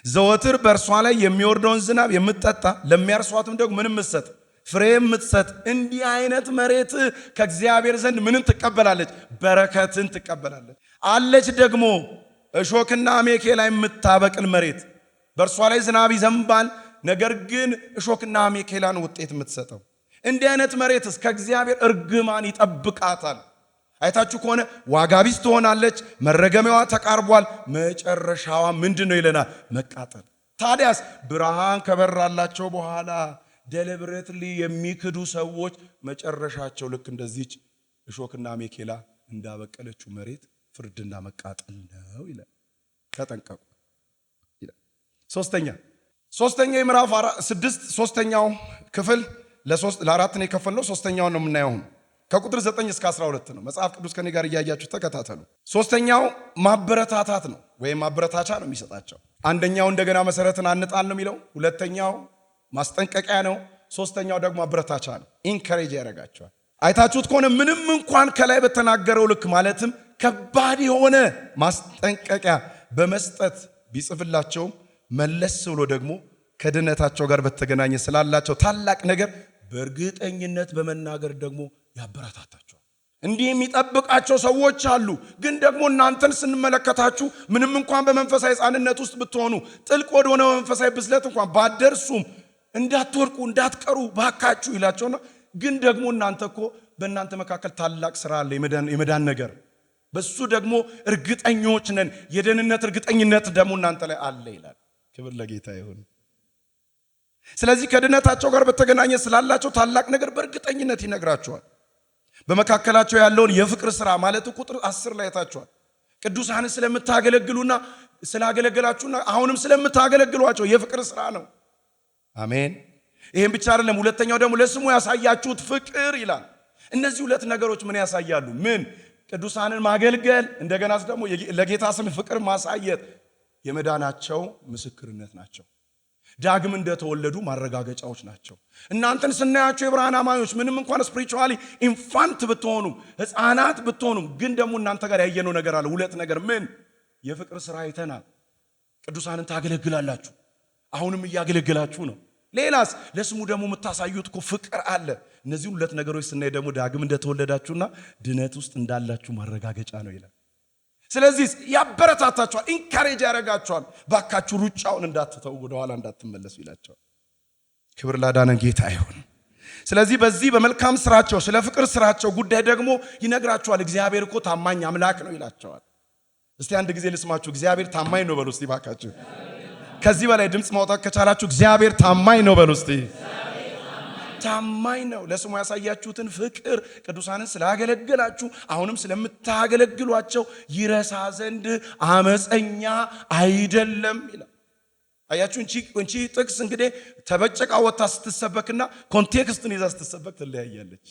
Speaker 1: ዘወትር በእርሷ ላይ የሚወርደውን ዝናብ የምትጠጣ፣ ለሚያርሷትም ደግሞ ምንም የምትሰጥ ፍሬ የምትሰጥ እንዲህ አይነት መሬት ከእግዚአብሔር ዘንድ ምንን ትቀበላለች? በረከትን ትቀበላለች። አለች ደግሞ እሾክና አሜኬላ የምታበቅል መሬት፣ በእርሷ ላይ ዝናብ ይዘንባል፣ ነገር ግን እሾክና አሜኬላን ውጤት የምትሰጠው። እንዲህ አይነት መሬትስ ከእግዚአብሔር እርግማን ይጠብቃታል። አይታችሁ ከሆነ ዋጋ ቢስ ትሆናለች፣ መረገሚያዋ ተቃርቧል፣ መጨረሻዋ ምንድን ነው ይለናል? መቃጠል። ታዲያስ ብርሃን ከበራላቸው በኋላ ዴሊበሬትሊ የሚክዱ ሰዎች መጨረሻቸው ልክ እንደዚች እሾክና አሜኬላ እንዳበቀለችው መሬት ፍርድና መቃጠል ነው ይላል። ተጠንቀቁ ይላል። ሶስተኛ የምዕራፍ 6 ሶስተኛው ክፍል ለአራት ነው የከፈልነው። ሶስተኛውን ነው የምናየው ከቁጥር 9 እስከ 12 ነው። መጽሐፍ ቅዱስ ከኔ ጋር እያያችሁ ተከታተሉ። ሶስተኛው ማበረታታት ነው ወይም ማበረታቻ ነው የሚሰጣቸው። አንደኛው እንደገና መሰረትን አንጣል ነው የሚለው። ሁለተኛው ማስጠንቀቂያ ነው። ሶስተኛው ደግሞ ማበረታቻ ነው። ኢንካሬጅ ያደርጋቸዋል። አይታችሁት ከሆነ ምንም እንኳን ከላይ በተናገረው ልክ ማለትም ከባድ የሆነ ማስጠንቀቂያ በመስጠት ቢጽፍላቸውም መለስ ብሎ ደግሞ ከድነታቸው ጋር በተገናኘ ስላላቸው ታላቅ ነገር በእርግጠኝነት በመናገር ደግሞ ያበረታታቸዋል። እንዲህ የሚጠብቃቸው ሰዎች አሉ። ግን ደግሞ እናንተን ስንመለከታችሁ ምንም እንኳን በመንፈሳዊ ሕፃንነት ውስጥ ብትሆኑ ጥልቅ ወደሆነ መንፈሳዊ ብስለት እንኳን ባደርሱም እንዳትወድቁ እንዳትቀሩ ባካችሁ ይላቸውና ግን ደግሞ እናንተ እኮ በእናንተ መካከል ታላቅ ስራ አለ፣ የመዳን ነገር። በሱ ደግሞ እርግጠኞች ነን። የደህንነት እርግጠኝነት ደግሞ እናንተ ላይ አለ ይላል። ክብር ለጌታ ይሁን። ስለዚህ ከድነታቸው ጋር በተገናኘ ስላላቸው ታላቅ ነገር በእርግጠኝነት ይነግራቸዋል። በመካከላቸው ያለውን የፍቅር ስራ ማለት ቁጥር 10 ላይ ታያችኋል። ቅዱሳንን ስለምታገለግሉና ስላገለገላችሁና አሁንም ስለምታገለግሏቸው የፍቅር ስራ ነው። አሜን። ይሄን ብቻ አይደለም። ሁለተኛው ደግሞ ለስሙ ያሳያችሁት ፍቅር ይላል። እነዚህ ሁለት ነገሮች ምን ያሳያሉ? ምን? ቅዱሳንን ማገልገል፣ እንደገና ደግሞ ለጌታ ስም ፍቅር ማሳየት የመዳናቸው ምስክርነት ናቸው። ዳግም እንደተወለዱ ማረጋገጫዎች ናቸው። እናንተን ስናያችሁ የብርሃን አማኞች ምንም እንኳን ስፒሪቹዋሊ ኢንፋንት ብትሆኑም ሕፃናት ብትሆኑም ግን ደግሞ እናንተ ጋር ያየነው ነገር አለ። ሁለት ነገር። ምን? የፍቅር ስራ አይተናል። ቅዱሳንን ታገለግላላችሁ፣ አሁንም እያገለገላችሁ ነው። ሌላስ? ለስሙ ደግሞ የምታሳዩት እኮ ፍቅር አለ። እነዚህ ሁለት ነገሮች ስናይ ደግሞ ዳግም እንደተወለዳችሁና ድነት ውስጥ እንዳላችሁ ማረጋገጫ ነው ይላል። ስለዚህ ያበረታታችኋል፣ ኢንካሬጅ ያደርጋችኋል። ባካችሁ ሩጫውን እንዳትተው፣ ወደ ኋላ እንዳትመለሱ ይላቸዋል። ክብር ላዳነን ጌታ ይሁን። ስለዚህ በዚህ በመልካም ስራቸው ስለ ፍቅር ስራቸው ጉዳይ ደግሞ ይነግራቸዋል። እግዚአብሔር እኮ ታማኝ አምላክ ነው ይላቸዋል። እስቲ አንድ ጊዜ ልስማችሁ። እግዚአብሔር ታማኝ ነው በሉ እስቲ ባካችሁ። ከዚህ በላይ ድምፅ ማውጣት ከቻላችሁ እግዚአብሔር ታማኝ ነው በሉ እስቲ። ታማኝ ነው። ለስሙ ያሳያችሁትን ፍቅር ቅዱሳንን ስላገለገላችሁ አሁንም ስለምታገለግሏቸው ይረሳ ዘንድ አመፀኛ አይደለም ይላል። አያችሁ፣ እንቺ ጥቅስ እንግዲህ ተበጨቃ ወታ ስትሰበክና ኮንቴክስትን ይዛ ስትሰበክ ትለያያለች።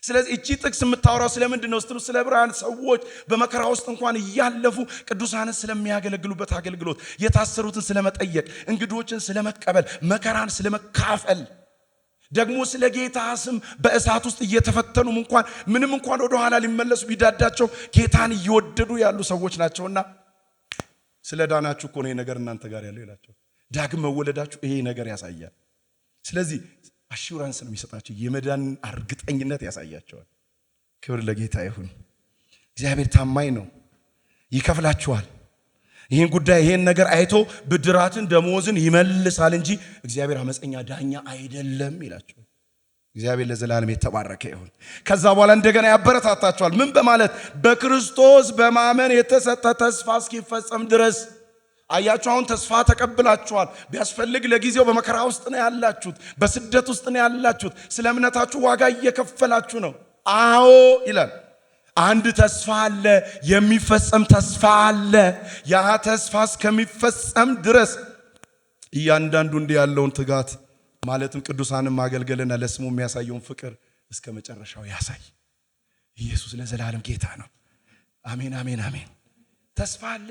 Speaker 1: ስለዚህ እቺ ጥቅስ የምታወራው ስለምንድን ነው ስትሉ ስለ ብርሃን ሰዎች በመከራ ውስጥ እንኳን እያለፉ ቅዱሳንን ስለሚያገለግሉበት አገልግሎት፣ የታሰሩትን ስለመጠየቅ፣ እንግዶችን ስለመቀበል፣ መከራን ስለመካፈል፣ ደግሞ ስለ ጌታ ስም በእሳት ውስጥ እየተፈተኑም እንኳን ምንም እንኳን ወደ ኋላ ሊመለሱ ቢዳዳቸው ጌታን እየወደዱ ያሉ ሰዎች ናቸውና ስለ ዳናችሁ እኮ ነው ይሄ ነገር እናንተ ጋር ያለው ይላቸው። ዳግም መወለዳችሁ ይሄ ነገር ያሳያል። ስለዚህ አሹራንስ ነው የሚሰጣቸው፣ የመዳን እርግጠኝነት ያሳያቸዋል። ክብር ለጌታ ይሁን። እግዚአብሔር ታማኝ ነው፣ ይከፍላችኋል። ይህን ጉዳይ ይህን ነገር አይቶ ብድራትን ደሞዝን ይመልሳል እንጂ እግዚአብሔር አመፀኛ ዳኛ አይደለም ይላቸው። እግዚአብሔር ለዘላለም የተባረከ ይሁን። ከዛ በኋላ እንደገና ያበረታታቸዋል። ምን በማለት? በክርስቶስ በማመን የተሰጠ ተስፋ እስኪፈጸም ድረስ። አያችሁ፣ አሁን ተስፋ ተቀብላችኋል። ቢያስፈልግ ለጊዜው በመከራ ውስጥ ነው ያላችሁት፣ በስደት ውስጥ ነው ያላችሁት። ስለ እምነታችሁ ዋጋ እየከፈላችሁ ነው። አዎ ይላል። አንድ ተስፋ አለ፣ የሚፈጸም ተስፋ አለ። ያ ተስፋ እስከሚፈጸም ድረስ እያንዳንዱ እንዲህ ያለውን ትጋት ማለትም ቅዱሳንን ማገልገልና ለስሙ የሚያሳየውን ፍቅር እስከ መጨረሻው ያሳይ። ኢየሱስ ለዘላለም ጌታ ነው። አሜን፣ አሜን፣ አሜን። ተስፋ አለ።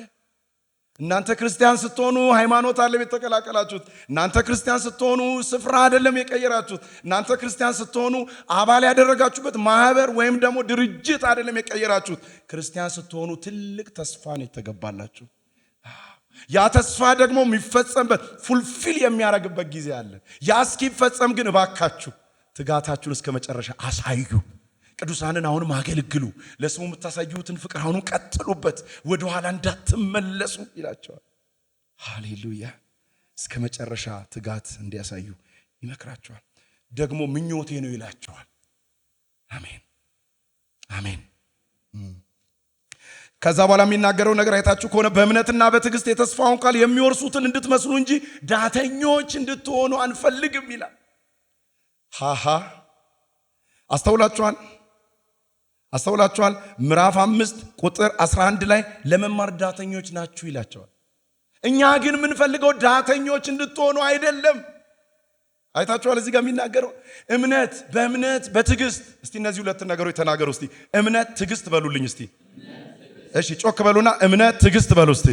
Speaker 1: እናንተ ክርስቲያን ስትሆኑ ሃይማኖት አይደለም የተቀላቀላችሁት። እናንተ ክርስቲያን ስትሆኑ ስፍራ አይደለም የቀየራችሁት። እናንተ ክርስቲያን ስትሆኑ አባል ያደረጋችሁበት ማህበር ወይም ደግሞ ድርጅት አይደለም የቀየራችሁት። ክርስቲያን ስትሆኑ ትልቅ ተስፋ ነው የተገባላችሁ። ያ ተስፋ ደግሞ የሚፈጸምበት ፉልፊል የሚያደርግበት ጊዜ አለ። ያ እስኪፈጸም ግን እባካችሁ ትጋታችሁን እስከ መጨረሻ አሳዩ። ቅዱሳንን አሁንም አገልግሉ። ለስሙ የምታሳዩትን ፍቅር አሁንም ቀጥሉበት፣ ወደ ኋላ እንዳትመለሱ ይላቸዋል። ሃሌሉያ። እስከ መጨረሻ ትጋት እንዲያሳዩ ይመክራቸዋል። ደግሞ ምኞቴ ነው ይላቸዋል። አሜን፣ አሜን። ከዛ በኋላ የሚናገረው ነገር አይታችሁ ከሆነ በእምነትና በትዕግስት የተስፋውን ቃል የሚወርሱትን እንድትመስሉ እንጂ ዳተኞች እንድትሆኑ አንፈልግም ይላል። ሃሃ አስተውላችኋል? ምዕራፍ 5 ቁጥር 11 ላይ ለመማር ዳተኞች ናችሁ ይላቸዋል። እኛ ግን የምንፈልገው ዳተኞች እንድትሆኑ አይደለም። አይታችኋል? እዚህ ጋር የሚናገረው እምነት፣ በእምነት በትዕግስት። እስቲ እነዚህ ሁለት ነገሮች ተናገሩ እስቲ። እምነት፣ ትዕግስት በሉልኝ እስቲ። እሺ ጮክ በሉና እምነት፣ ትዕግስት በሉ እስቲ።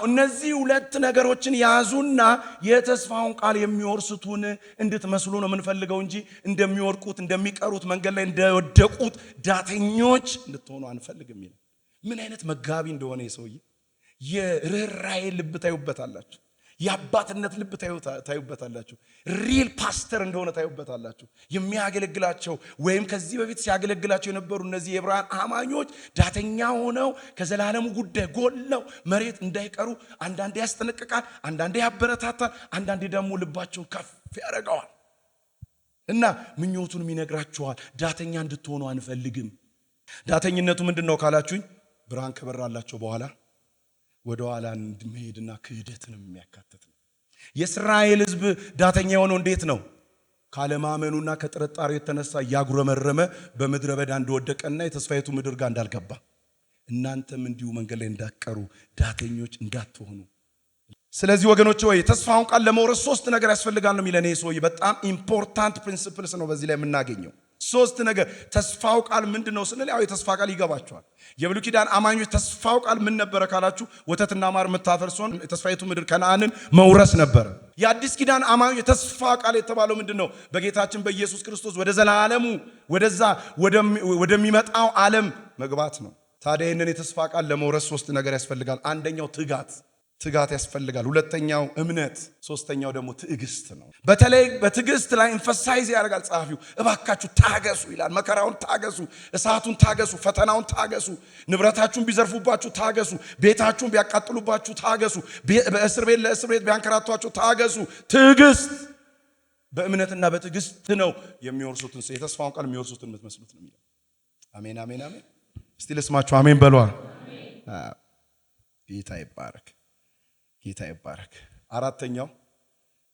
Speaker 1: እነዚህ ሁለት ነገሮችን ያዙና የተስፋውን ቃል የሚወርሱትን እንድትመስሉ ነው የምንፈልገው እንጂ እንደሚወርቁት እንደሚቀሩት መንገድ ላይ እንደወደቁት ዳተኞች እንድትሆኑ አንፈልግም ይላል። ምን አይነት መጋቢ እንደሆነ የሰውዬ የርኅራኄ ልብ ታዩበታላችሁ። የአባትነት ልብ ታዩበታላችሁ። ሪል ፓስተር እንደሆነ ታዩበታላችሁ። የሚያገለግላቸው ወይም ከዚህ በፊት ሲያገለግላቸው የነበሩ እነዚህ የዕብራውያን አማኞች ዳተኛ ሆነው ከዘላለሙ ጉዳይ ጎለው መሬት እንዳይቀሩ አንዳንዴ ያስጠነቅቃል፣ አንዳንዴ ያበረታታል፣ አንዳንዴ ደግሞ ልባቸውን ከፍ ያደርገዋል እና ምኞቱንም ይነግራቸዋል። ዳተኛ እንድትሆኑ አንፈልግም። ዳተኝነቱ ምንድነው ካላችሁኝ ብርሃን ከበራላቸው በኋላ ወደ ኋላ መሄድና ክህደትንም የሚያካትት ነው። የእስራኤል ሕዝብ ዳተኛ የሆነው እንዴት ነው? ካለማመኑና ከጥርጣሬው የተነሳ እያጉረመረመ በምድረ በዳ እንደወደቀና የተስፋይቱ ምድር ጋር እንዳልገባ እናንተም እንዲሁ መንገድ ላይ እንዳትቀሩ ዳተኞች እንዳትሆኑ። ስለዚህ ወገኖች ወይ ተስፋውን ቃል ለመውረስ 3 ነገር ያስፈልጋል ነው የሚለን። ይሄ ሰውዬ በጣም ኢምፖርታንት ፕሪንሲፕልስ ነው በዚህ ላይ የምናገኘው። 3 ነገር። ተስፋው ቃል ምንድነው ስንል ያው የተስፋ ቃል ይገባቸዋል። የብሉይ ኪዳን አማኞች ተስፋው ቃል ምን ነበረ ካላችሁ ወተትና ማር የምታፈርሰውን የተስፋይቱ ምድር ከነዓንን መውረስ ነበረ። የአዲስ ኪዳን አማኞች ተስፋ ቃል የተባለው ምንድነው? በጌታችን በኢየሱስ ክርስቶስ ወደ ዘላለሙ ወደዛ ወደሚመጣው ዓለም መግባት ነው። ታዲያ ይህንን የተስፋ ቃል ለመውረስ 3 ነገር ያስፈልጋል። አንደኛው ትጋት ያስፈልጋል። ሁለተኛው እምነት፣ ሶስተኛው ደግሞ ትዕግስት ነው። በተለይ በትዕግስት ላይ ኤምፋሳይዝ ያደርጋል ጸሐፊው። እባካችሁ ታገሱ ይላል። መከራውን ታገሱ፣ እሳቱን ታገሱ፣ ፈተናውን ታገሱ፣ ንብረታችሁን ቢዘርፉባችሁ ታገሱ፣ ቤታችሁን ቢያቃጥሉባችሁ ታገሱ፣ በእስር ቤት ለእስር ቤት ቢያንከራቷችሁ ታገሱ። ትዕግስት በእምነትና በትዕግስት ነው የሚወርሱትን የተስፋውን ቃል የሚወርሱትን የምትመስሉት ነው የሚለው። አሜን አሜን አሜን። እስቲ ልስማችሁ አሜን በሏ። ጌታ ይባረክ። ጌታ ይባረክ። አራተኛው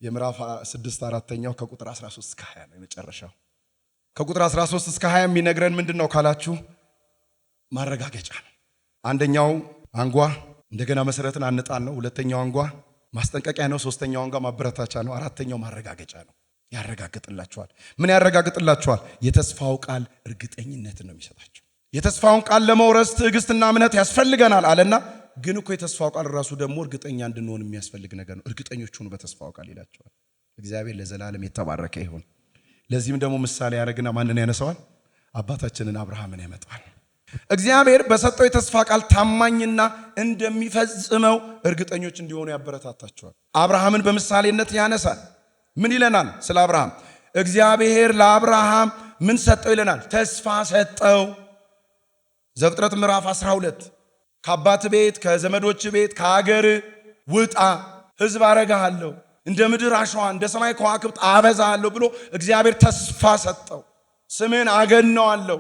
Speaker 1: የምዕራፍ 6 አራተኛው ከቁጥር 13 እስከ 20 ነው የመጨረሻው። ከቁጥር 13 እስከ 20 የሚነግረን ምንድነው ካላችሁ ማረጋገጫ ነው። አንደኛው አንጓ እንደገና መሰረትን አንጣል ነው። ሁለተኛው አንጓ ማስጠንቀቂያ ነው። ሶስተኛው አንጓ ማበረታቻ ነው። አራተኛው ማረጋገጫ ነው። ያረጋግጥላችኋል። ምን ያረጋግጥላችኋል? የተስፋው ቃል እርግጠኝነትን ነው የሚሰጣቸው። የተስፋውን ቃል ለመውረስ ትዕግስትና እምነት ያስፈልገናል አለና ግን እኮ የተስፋው ቃል ራሱ ደግሞ እርግጠኛ እንድንሆን የሚያስፈልግ ነገር ነው። እርግጠኞች ሁኑ በተስፋው ቃል ይላቸዋል። እግዚአብሔር ለዘላለም የተባረከ ይሁን። ለዚህም ደግሞ ምሳሌ ያደርግና ማንን ያነሳዋል? አባታችንን አብርሃምን ያመጣዋል። እግዚአብሔር በሰጠው የተስፋ ቃል ታማኝና እንደሚፈጽመው እርግጠኞች እንዲሆኑ ያበረታታቸዋል። አብርሃምን በምሳሌነት ያነሳል። ምን ይለናል ስለ አብርሃም? እግዚአብሔር ለአብርሃም ምን ሰጠው ይለናል? ተስፋ ሰጠው። ዘፍጥረት ምዕራፍ 12 ከአባት ቤት ከዘመዶች ቤት ከሀገር ውጣ፣ ሕዝብ አረጋለሁ፣ እንደ ምድር አሸዋ እንደ ሰማይ ከዋክብት አበዛለሁ ብሎ እግዚአብሔር ተስፋ ሰጠው። ስምን አገነዋለሁ፣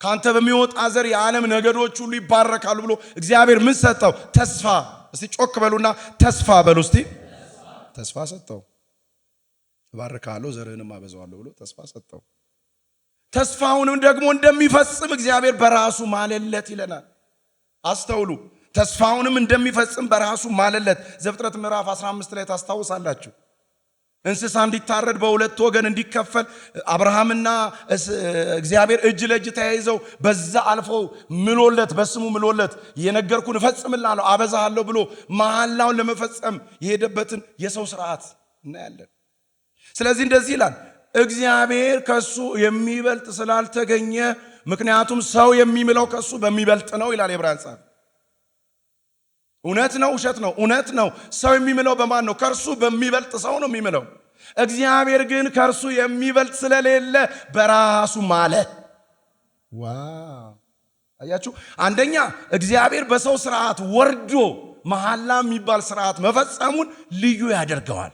Speaker 1: ካንተ በሚወጣ ዘር የዓለም ነገዶች ሁሉ ይባረካሉ ብሎ እግዚአብሔር ምን ሰጠው? ተስፋ። እስቲ ጮክ በሉና ተስፋ በሉ እስቲ። ተስፋ ሰጠው። እባርካለሁ ዘርህንም አበዛዋለሁ ብሎ ተስፋ ሰጠው። ተስፋውንም ደግሞ እንደሚፈጽም እግዚአብሔር በራሱ ማለለት ይለናል። አስተውሉ። ተስፋውንም እንደሚፈጽም በራሱ ማለለት። ዘፍጥረት ምዕራፍ 15 ላይ ታስታውሳላችሁ። እንስሳ እንዲታረድ በሁለት ወገን እንዲከፈል አብርሃምና እግዚአብሔር እጅ ለእጅ ተያይዘው በዛ አልፈው ምሎለት በስሙ ምሎለት የነገርኩን እፈጽምልሃለሁ አበዛሃለሁ ብሎ መሐላውን ለመፈጸም የሄደበትን የሰው ስርዓት እናያለን። ስለዚህ እንደዚህ ይላል፣ እግዚአብሔር ከሱ የሚበልጥ ስላልተገኘ፣ ምክንያቱም ሰው የሚምለው ከሱ በሚበልጥ ነው ይላል የዕብራውያን ጸሐፊ። እውነት ነው ውሸት ነው? እውነት ነው። ሰው የሚምለው በማን ነው? ከእርሱ በሚበልጥ ሰው ነው የሚምለው። እግዚአብሔር ግን ከእርሱ የሚበልጥ ስለሌለ በራሱ ማለ። ዋው! አያችሁ፣ አንደኛ እግዚአብሔር በሰው ስርዓት ወርዶ መሐላ የሚባል ስርዓት መፈጸሙን ልዩ ያደርገዋል።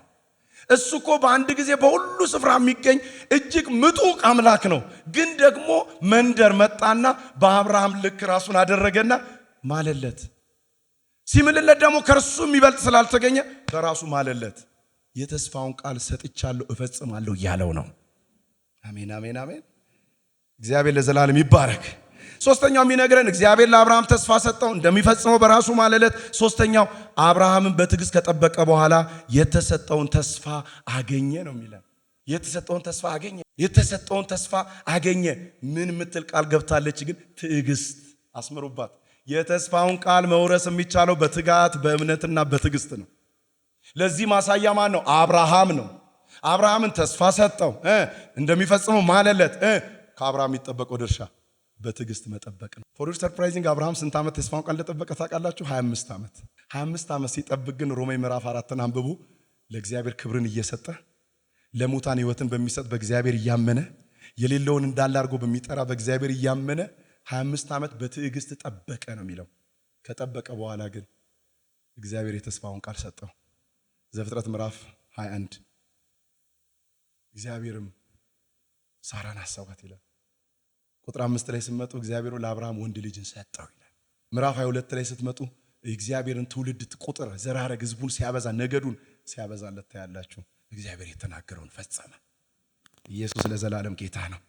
Speaker 1: እሱ እኮ በአንድ ጊዜ በሁሉ ስፍራ የሚገኝ እጅግ ምጡቅ አምላክ ነው። ግን ደግሞ መንደር መጣና በአብርሃም ልክ ራሱን አደረገና ማለለት። ሲምልለት ደግሞ ከእርሱ የሚበልጥ ስላልተገኘ በራሱ ማለለት። የተስፋውን ቃል ሰጥቻለሁ እፈጽማለሁ እያለው ነው። አሜን አሜን አሜን። እግዚአብሔር ለዘላለም ይባረክ። ሶስተኛው የሚነግረን እግዚአብሔር ለአብርሃም ተስፋ ሰጠው፣ እንደሚፈጽመው በራሱ ማለለት። ሶስተኛው አብርሃምን በትዕግስት ከጠበቀ በኋላ የተሰጠውን ተስፋ አገኘ ነው የሚለን። የተሰጠውን ተስፋ አገኘ። የተሰጠውን ተስፋ አገኘ። ምን ምትል ቃል ገብታለች ግን? ትዕግስት። አስምሩባት። የተስፋውን ቃል መውረስ የሚቻለው በትጋት በእምነትና በትዕግስት ነው። ለዚህ ማሳያ ማን ነው? አብርሃም ነው። አብርሃምን ተስፋ ሰጠው፣ እንደሚፈጽመው ማለለት። ከአብርሃም የሚጠበቀው ድርሻ በትዕግስት መጠበቅ ነው። ፎር ሰርፕራይዚንግ አብርሃም ስንት ዓመት ተስፋውን ቃል እንደጠበቀ ታውቃላችሁ? 25 ዓመት። 25 ዓመት ሲጠብቅ ግን ሮሜ ምዕራፍ 4ን አንብቡ። ለእግዚአብሔር ክብርን እየሰጠ ለሙታን ሕይወትን በሚሰጥ በእግዚአብሔር እያመነ የሌለውን እንዳለ አድርጎ በሚጠራ በእግዚአብሔር እያመነ 25 ዓመት በትዕግስት ጠበቀ ነው የሚለው። ከጠበቀ በኋላ ግን እግዚአብሔር የተስፋውን ቃል ሰጠው። ዘፍጥረት ምዕራፍ 21 እግዚአብሔርም ሳራን አሰባት ይላል። ቁጥር 5 ላይ ስትመጡ እግዚአብሔር ለአብርሃም ወንድ ልጅን ሰጠው ይላል። ምዕራፍ 22 ላይ ስትመጡ እግዚአብሔርን ትውልድ ቁጥር ዘራረግ ህዝቡን ሲያበዛ ነገዱን ሲያበዛለት ታያላችሁ። እግዚአብሔር የተናገረውን ፈጸመ። ኢየሱስ ለዘላለም ጌታ ነው።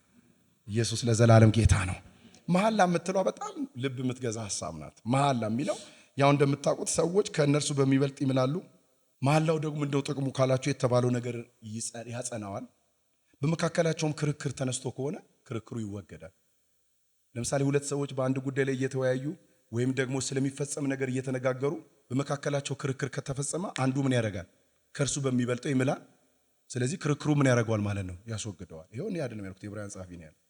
Speaker 1: ኢየሱስ ለዘላለም ጌታ ነው። መሐላ የምትለው በጣም ልብ የምትገዛ ሐሳብ ናት። መሐላ የሚለው ያው እንደምታውቁት ሰዎች ከእነርሱ በሚበልጥ ይምላሉ። መሐላው ደግሞ እንደው ጥቅሙ ካላችሁ የተባለው ነገር ያጸናዋል። በመካከላቸውም ክርክር ተነስቶ ከሆነ ክርክሩ ይወገዳል። ለምሳሌ ሁለት ሰዎች በአንድ ጉዳይ ላይ እየተወያዩ ወይም ደግሞ ስለሚፈጸም ነገር እየተነጋገሩ በመካከላቸው ክርክር ከተፈጸመ አንዱ ምን ያደርጋል? ከእርሱ በሚበልጠው ይምላል። ስለዚህ ክርክሩ ምን ያደርገዋል ማለት ነው? ያስወግደዋል። ይሄው እኔ አይደለም ያልኩት፣ የዕብራውያን ጸሐፊ ነው ያለው።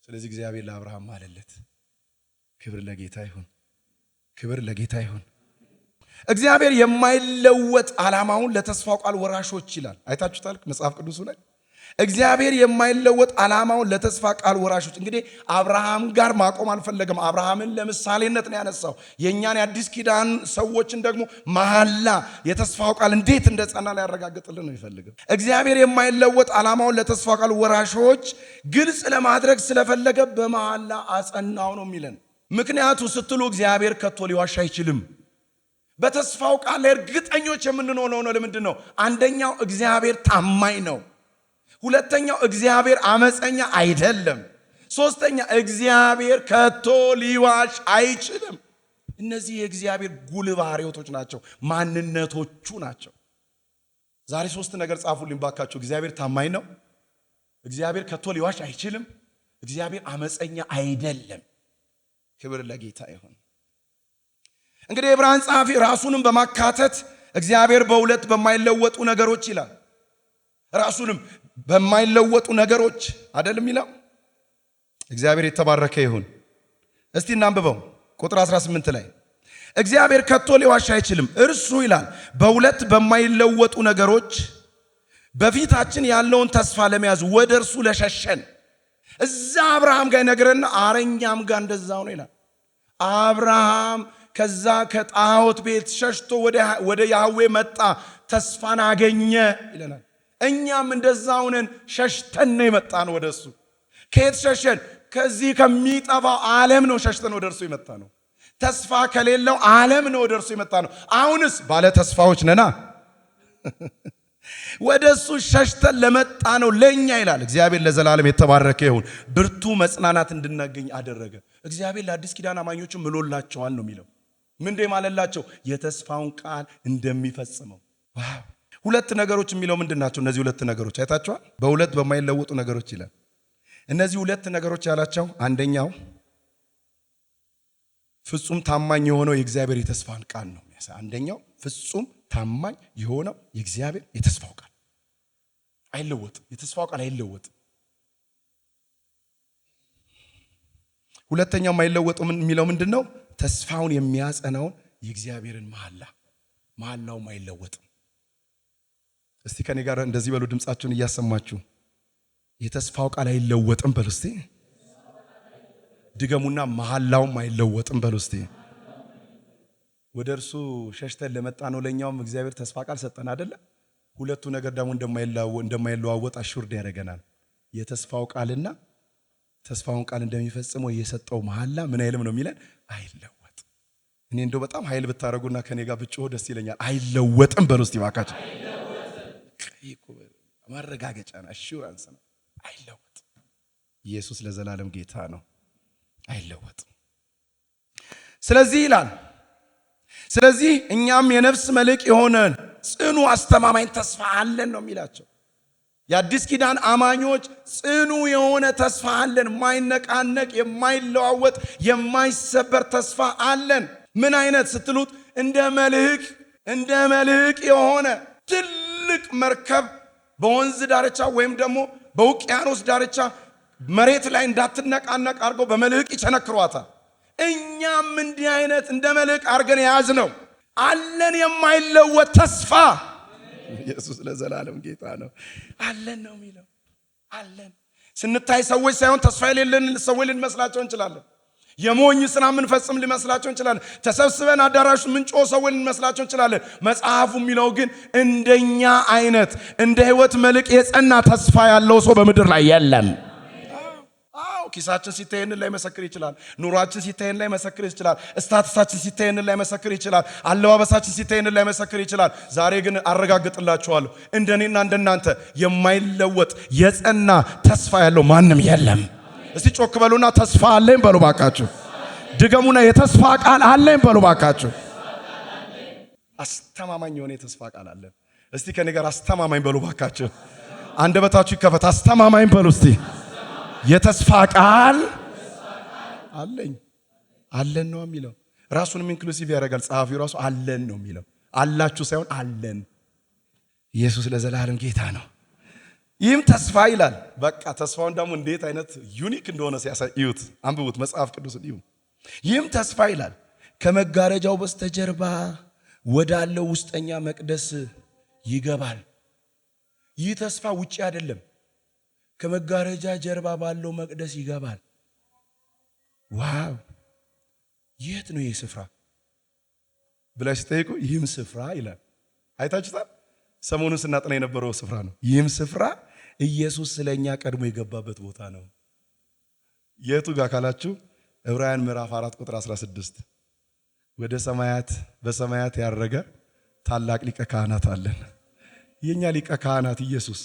Speaker 1: ስለዚህ እግዚአብሔር ለአብርሃም ማለለት። ክብር ለጌታ ይሁን፣ ክብር ለጌታ ይሁን። እግዚአብሔር የማይለወጥ ዓላማውን ለተስፋው ቃል ወራሾች ይላል። አይታችሁታል መጽሐፍ ቅዱሱ ላይ እግዚአብሔር የማይለወጥ ዓላማውን ለተስፋ ቃል ወራሾች። እንግዲህ አብርሃም ጋር ማቆም አልፈለገም። አብርሃምን ለምሳሌነት ነው ያነሳው። የእኛን የአዲስ ኪዳን ሰዎችን ደግሞ መሐላ የተስፋው ቃል እንዴት እንደጸና ሊያረጋግጥልን ነው ይፈልገው። እግዚአብሔር የማይለወጥ ዓላማውን ለተስፋ ቃል ወራሾች ግልጽ ለማድረግ ስለፈለገ በመሐላ አጸናው ነው የሚለን። ምክንያቱ ስትሉ እግዚአብሔር ከቶ ሊዋሽ አይችልም። በተስፋው ቃል ላይ እርግጠኞች የምንሆነው ነው። ለምንድን ነው? አንደኛው እግዚአብሔር ታማኝ ነው። ሁለተኛው እግዚአብሔር አመፀኛ አይደለም። ሶስተኛ እግዚአብሔር ከቶ ሊዋሽ አይችልም። እነዚህ የእግዚአብሔር ጉልህ ባህሪያቶች ናቸው፣ ማንነቶቹ ናቸው። ዛሬ ሶስት ነገር ጻፉልኝ ባካችሁ። እግዚአብሔር ታማኝ ነው፣ እግዚአብሔር ከቶ ሊዋሽ አይችልም፣ እግዚአብሔር አመፀኛ አይደለም። ክብር ለጌታ ይሁን። እንግዲህ የዕብራውያን ጸሐፊ ራሱንም በማካተት እግዚአብሔር በሁለት በማይለወጡ ነገሮች ይላል። ራሱንም በማይለወጡ ነገሮች አይደለም ይላል። እግዚአብሔር የተባረከ ይሁን። እስቲ እናንብበው ቁጥር 18 ላይ እግዚአብሔር ከቶ ሊዋሽ አይችልም፣ እርሱ ይላል በሁለት በማይለወጡ ነገሮች በፊታችን ያለውን ተስፋ ለመያዝ ወደ እርሱ ለሸሸን። እዛ አብርሃም ጋር ነገርና አረኛም ጋር እንደዛው ነው ይላል። አብርሃም ከዛ ከጣዖት ቤት ሸሽቶ ወደ ያህዌ መጣ፣ ተስፋን አገኘ ይለናል። እኛም እንደዛው ነን፣ ሸሽተን ነው የመጣን ወደ እሱ። ከየት ሸሸን? ከዚህ ከሚጠፋው ዓለም ነው ሸሽተን ወደ እርሱ የመጣ ነው። ተስፋ ከሌለው ዓለም ነው ወደ እርሱ የመጣ ነው። አሁንስ ባለ ተስፋዎች ነና ወደ እሱ ሸሽተን ለመጣ ነው ለኛ ይላል። እግዚአብሔር ለዘላለም የተባረከ ይሁን። ብርቱ መጽናናት እንድናገኝ አደረገ። እግዚአብሔር ለአዲስ ኪዳን አማኞችም ምሎላቸዋል ነው የሚለው። ምንድን ማለላቸው? የተስፋውን ቃል እንደሚፈጽመው። ዋው! ሁለት ነገሮች የሚለው ምንድን ናቸው? እነዚህ ሁለት ነገሮች አይታችኋል። በሁለት በማይለወጡ ነገሮች ይላል። እነዚህ ሁለት ነገሮች ያላቸው አንደኛው ፍጹም ታማኝ የሆነው የእግዚአብሔር የተስፋን ቃል ነው የሚያሳይ። አንደኛው ፍጹም ታማኝ የሆነው የእግዚአብሔር የተስፋው ቃል አይለወጥም። የተስፋው ቃል አይለወጥም። ሁለተኛው የማይለወጡ የሚለው ምንድን ነው? ተስፋውን የሚያጸናውን የእግዚአብሔርን መሐላውም አይለወጥም። እስቲ ከኔ ጋር እንደዚህ በሉ፣ ድምጻችሁን እያሰማችሁ የተስፋው ቃል አይለወጥም በሉ እስቲ። ድገሙና መሐላውም አይለወጥም በሉ እስቲ። ወደ እርሱ ሸሽተን ለመጣ ነው ለኛውም እግዚአብሔር ተስፋ ቃል ሰጠን አይደለ? ሁለቱ ነገር ደግሞ እንደማይለዋወጥ አሹርድ ያደርገናል። የተስፋው ቃልና ተስፋውን ቃል እንደሚፈጽመው የሰጠው መሐላ ምን አይልም ነው የሚለን? አይለወጥ። እኔ እንደው በጣም ኃይል ብታረጉና ከኔ ጋር ብጮህ ደስ ይለኛል። አይለወጥም በሉ እስቲ ባካችሁ። ማረጋገጫ ነው፣ አሹራንስ ነው። አይለወጥ። ኢየሱስ ለዘላለም ጌታ ነው። አይለወጥ። ስለዚህ ይላል፣ ስለዚህ እኛም የነፍስ መልሕቅ የሆነን ጽኑ አስተማማኝ ተስፋ አለን ነው የሚላቸው። የአዲስ ኪዳን አማኞች ጽኑ የሆነ ተስፋ አለን። የማይነቃነቅ የማይለዋወጥ የማይሰበር ተስፋ አለን። ምን አይነት ስትሉት እንደ መልሕቅ የሆነ ትልቅ መርከብ በወንዝ ዳርቻ ወይም ደግሞ በውቅያኖስ ዳርቻ መሬት ላይ እንዳትነቃነቅ አድርገው በመልሕቅ ይቸነክሯታል። እኛም እንዲህ አይነት እንደ መልሕቅ አድርገን የያዝነው አለን የማይለወጥ ተስፋ። ኢየሱስ ለዘላለም ጌታ ነው። አለን ነው የሚለው። አለን ስንታይ ሰዎች ሳይሆን ተስፋ የሌለን ሰዎች ልንመስላቸው እንችላለን። የሞኝ ስራ የምንፈጽም ሊመስላቸው እንችላለን። ተሰብስበን አዳራሽ ምንጮ ሰዎች ልንመስላቸው እንችላለን። መጽሐፉ የሚለው ግን እንደኛ አይነት እንደ ሕይወት መልሕቅ የጸና ተስፋ ያለው ሰው በምድር ላይ የለም። ኪሳችን ሲታየን ላይ መሰክር ይችላል። ኑሯችን ሲታየን ላይ መሰክር ይችላል። ስታተሳችን ሲታየን ላይ መሰክር ይችላል። አለባበሳችን ሲታየን ላይ መሰክር ይችላል። ዛሬ ግን አረጋግጥላችኋለሁ እንደኔና እንደናንተ የማይለወጥ የጸና ተስፋ ያለው ማንም የለም። እስቲ ጮክ በሉና ተስፋ አለኝ በሉ ባካችሁ። ድገሙና የተስፋ ቃል አለኝ በሉ ባካችሁ። አስተማማኝ የሆነ የተስፋ ቃል አለን። እስቲ ከኔ ጋር አስተማማኝ በሉ ባካችሁ። አንደበታችሁ ይከፈት። አስተማማኝ በሉ እስቲ። የተስፋ ቃል አለኝ። አለን ነው የሚለው። ራሱንም ኢንክሉሲቭ ያደርጋል ጸሐፊው ራሱ። አለን ነው የሚለው። አላችሁ ሳይሆን አለን። ኢየሱስ ለዘላለም ጌታ ነው። ይህም ተስፋ ይላል። በቃ ተስፋውን ደግሞ እንዴት አይነት ዩኒክ እንደሆነ ሲያሳዩት አንብቡት፣ መጽሐፍ ቅዱስን እዩ። ይህም ተስፋ ይላል ከመጋረጃው በስተጀርባ ወዳለው ውስጠኛ መቅደስ ይገባል። ይህ ተስፋ ውጪ አይደለም፣ ከመጋረጃ ጀርባ ባለው መቅደስ ይገባል። ዋው! የት ነው ይህ ስፍራ ብላችሁ ሲጠይቁ ይህም ስፍራ ይላል። አይታችሁታል? ሰሞኑን ስናጠና የነበረው ስፍራ ነው። ይህም ስፍራ ኢየሱስ ስለኛ ቀድሞ የገባበት ቦታ ነው። የቱ ጋር ካላችሁ ዕብራውያን ምዕራፍ 4 ቁጥር 16 ወደ ሰማያት በሰማያት ያረገ ታላቅ ሊቀ ካህናት አለን። የኛ ሊቀ ካህናት ኢየሱስ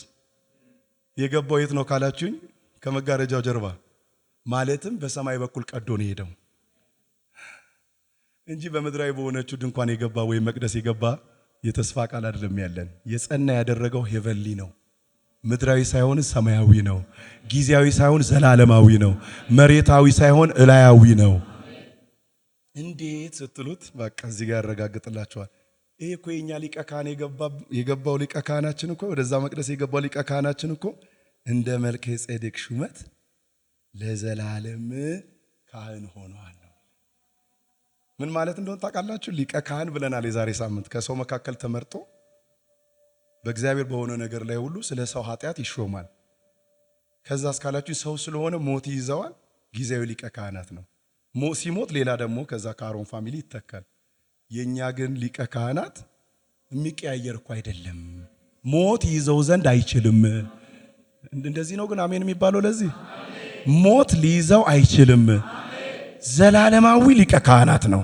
Speaker 1: የገባው የት ነው ካላችሁኝ፣ ከመጋረጃው ጀርባ ማለትም በሰማይ በኩል ቀዶ ነው ሄደው እንጂ በምድራዊ በሆነችው ድንኳን የገባ ወይም መቅደስ የገባ የተስፋ ቃል አይደለም ያለን። የጸና ያደረገው ሄቨንሊ ነው። ምድራዊ ሳይሆን ሰማያዊ ነው። ጊዜያዊ ሳይሆን ዘላለማዊ ነው። መሬታዊ ሳይሆን እላያዊ ነው። እንዴት ስትሉት በቃ እዚህ ጋር ያረጋግጥላችኋል። ይሄ እኮ የኛ ሊቀ ካህን የገባው ሊቀ ካህናችን እኮ ወደዛ መቅደስ የገባው ሊቀ ካህናችን እኮ እንደ መልከ ጼዴቅ ሹመት ለዘላለም ካህን ሆኗል። ምን ማለት እንደሆነ ታውቃላችሁ? ሊቀ ካህን ብለናል የዛሬ ሳምንት። ከሰው መካከል ተመርጦ በእግዚአብሔር በሆነ ነገር ላይ ሁሉ ስለ ሰው ኃጢአት ይሾማል። ከዛ እስካላችሁ ሰው ስለሆነ ሞት ይይዘዋል። ጊዜያዊ ሊቀ ካህናት ነው። ሲሞት ሌላ ደግሞ ከዛ ከአሮን ፋሚሊ ይተካል። የኛ ግን ሊቀ ካህናት የሚቀያየር እኮ አይደለም። ሞት ይዘው ዘንድ አይችልም። እንደዚህ ነው ግን አሜን የሚባለው። ለዚህ ሞት ሊይዘው አይችልም። ዘላለማዊ ሊቀ ካህናት ነው።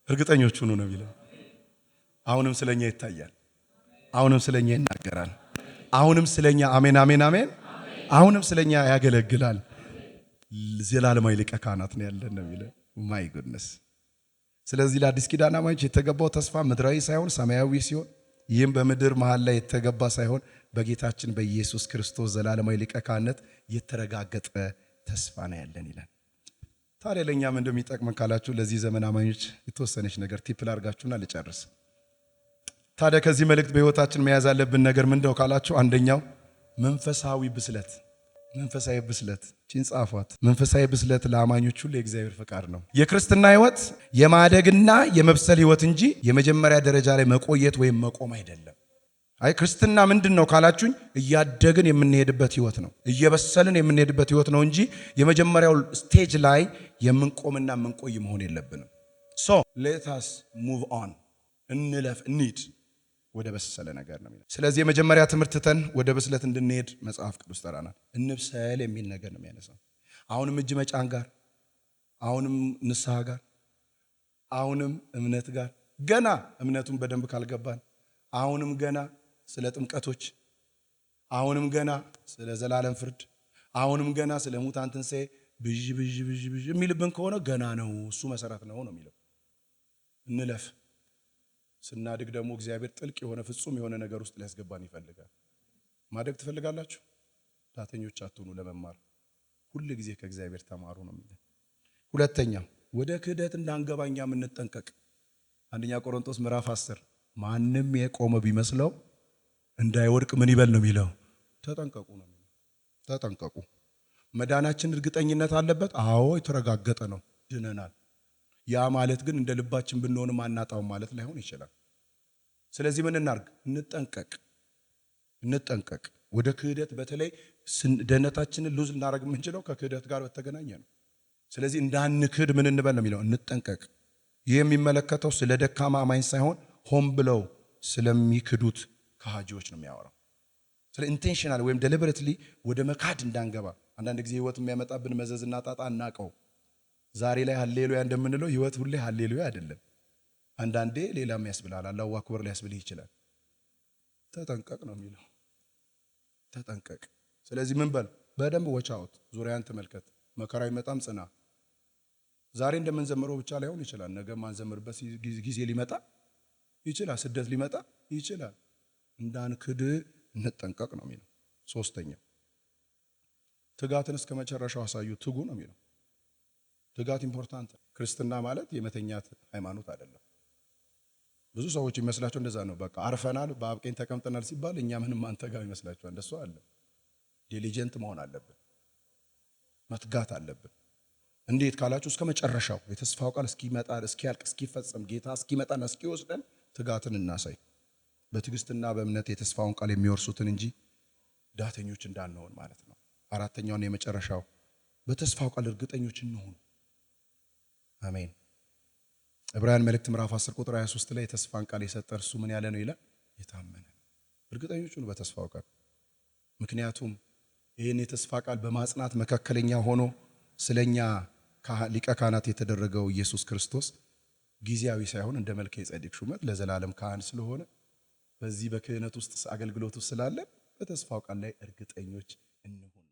Speaker 1: እርግጠኞች ሁኑ ነው የሚለው። አሁንም ስለኛ ይታያል። አሁንም ስለኛ ይናገራል። አሁንም ስለኛ አሜን አሜን አሜን። አሁንም ስለኛ ያገለግላል። ዘላለማዊ ሊቀ ካህናት ነው ያለን ነው የሚለው። ማይ ጉድነስ። ስለዚህ ለአዲስ ኪዳን አማኞች የተገባው ተስፋ ምድራዊ ሳይሆን ሰማያዊ ሲሆን፣ ይህም በምድር መሃል ላይ የተገባ ሳይሆን በጌታችን በኢየሱስ ክርስቶስ ዘላለማዊ ሊቀ ካህናት የተረጋገጠ ተስፋ ነው ያለን ይላል። ታዲያ ለእኛም እንደሚጠቅመን ካላችሁ ለዚህ ዘመን አማኞች የተወሰነች ነገር ቲፕ ላርጋችሁና ልጨርስ። ታዲያ ከዚህ መልእክት በሕይወታችን መያዝ ያለብን ነገር ምንድነው ካላችሁ፣ አንደኛው መንፈሳዊ ብስለት። መንፈሳዊ ብስለት ቺን ጻፏት። መንፈሳዊ ብስለት ለአማኞች ሁሉ የእግዚአብሔር ፈቃድ ነው። የክርስትና ሕይወት የማደግና የመብሰል ሕይወት እንጂ የመጀመሪያ ደረጃ ላይ መቆየት ወይም መቆም አይደለም። አይ ክርስትና ምንድነው ካላችሁኝ፣ እያደግን የምንሄድበት ሕይወት ነው። እየበሰልን የምንሄድበት ሕይወት ነው እንጂ የመጀመሪያው ስቴጅ ላይ የምንቆምና የምንቆይ መሆን የለብንም። ሶ ሌት አስ ሙቭ ኦን፣ እንለፍ፣ እንሂድ ወደ በሰለ ነገር ነው የሚለው። ስለዚህ የመጀመሪያ ትምህርት ትተን ወደ ብስለት እንድንሄድ መጽሐፍ ቅዱስ ጠራናል። እንብሰል የሚል ነገር ነው የሚያነሳው። አሁንም እጅ መጫን ጋር፣ አሁንም ንስሐ ጋር፣ አሁንም እምነት ጋር፣ ገና እምነቱን በደንብ ካልገባን አሁንም ገና ስለ ጥምቀቶች፣ አሁንም ገና ስለ ዘላለም ፍርድ፣ አሁንም ገና ስለ ሙታን ትንሣኤ ብዥ ብዥ ብዥ ብዥ የሚልብን ከሆነ ገና ነው፣ እሱ መሰረት ነው የሚለው። እንለፍ። ስናድግ ደግሞ እግዚአብሔር ጥልቅ የሆነ ፍጹም የሆነ ነገር ውስጥ ሊያስገባን ይፈልጋል። ማደግ ትፈልጋላችሁ? ዳተኞች አትሁኑ። ለመማር ሁል ጊዜ ከእግዚአብሔር ተማሩ ነው የሚለው። ሁለተኛ ወደ ክህደት እንዳንገባ እኛ የምንጠንቀቅ። አንደኛ ቆሮንቶስ ምዕራፍ 10 ማንም የቆመ ቢመስለው እንዳይወድቅ ምን ይበል ነው የሚለው? ተጠንቀቁ ነው የሚለው። ተጠንቀቁ። መዳናችን እርግጠኝነት አለበት? አዎ የተረጋገጠ ነው። ድነናል። ያ ማለት ግን እንደ ልባችን ብንሆንም አናጣውም ማለት ላይሆን ይችላል። ስለዚህ ምን እናርግ? እንጠንቀቅ። ወደ ክህደት በተለይ ደህንነታችንን ሉዝ ልናደርግ የምንችለው ከክህደት ጋር በተገናኘ ነው። ስለዚህ እንዳንክድ ምን እንበል ነው የሚለው? እንጠንቀቅ። ይህ የሚመለከተው ስለ ደካማ አማኝ ሳይሆን ሆን ብለው ስለሚክዱት ከሃጂዎች ነው የሚያወራው። ስለ ኢንቴንሽናል ወይም ዴሊበሬትሊ ወደ መካድ እንዳንገባ። አንዳንድ ጊዜ ህይወት የሚያመጣብን መዘዝና ጣጣ እናቀው። ዛሬ ላይ ሃሌሉያ እንደምንለው ህይወት ሁሌ ሃሌሉያ አይደለም። አንዳንዴ ሌላም ያስብላል። አላሁ አክበር ሊያስብልህ ይችላል። ተጠንቀቅ ነው የሚለው። ተጠንቀቅ። ስለዚህ ምን በል? በደንብ ወቻውት፣ ዙሪያን ተመልከት። መከራ ይመጣም ጽና። ዛሬ እንደምንዘምረው ብቻ ላይሆን ይችላል። ነገ ማንዘምርበት ጊዜ ሊመጣ ይችላል። ስደት ሊመጣ ይችላል። እንዳንክድ እንጠንቀቅ ነው የሚለው። ሶስተኛው ትጋትን እስከ መጨረሻው አሳዩ፣ ትጉ ነው የሚለው። ትጋት ኢምፖርታንት። ክርስትና ማለት የመተኛት ሃይማኖት አይደለም። ብዙ ሰዎች ይመስላቸው እንደዛ ነው። በቃ አርፈናል፣ በአብ ቀኝ ተቀምጠናል ሲባል እኛ ምንም አንተጋው ይመስላቸዋል። እንደሱ አለ። ዲሊጀንት መሆን አለብን፣ መትጋት አለብን። እንዴት ካላችሁ እስከ መጨረሻው የተስፋው ቃል እስኪመጣ እስኪያልቅ እስኪፈጸም ጌታ እስኪመጣና እስኪወስደን ትጋትን እናሳይ። በትዕግስትና በእምነት የተስፋውን ቃል የሚወርሱትን እንጂ ዳተኞች እንዳንሆን ማለት ነው። አራተኛውና የመጨረሻው በተስፋው ቃል እርግጠኞች እንሁን። አሜን። ዕብራውያን መልእክት ምዕራፍ 10 ቁጥር 23 ላይ የተስፋን ቃል የሰጠ እርሱ ምን ያለ ነው ይላል? የታመነ። እርግጠኞች ሁኑ በተስፋው ቃል። ምክንያቱም ይህን የተስፋ ቃል በማጽናት መካከለኛ ሆኖ ስለኛ ሊቀ ካህናት የተደረገው ኢየሱስ ክርስቶስ ጊዜያዊ ሳይሆን እንደ መልከ ጼዴቅ ሹመት ለዘላለም ካህን ስለሆነ በዚህ በክህነት ውስጥ አገልግሎት ውስጥ ስላለ በተስፋው ቃል ላይ እርግጠኞች እንሁን።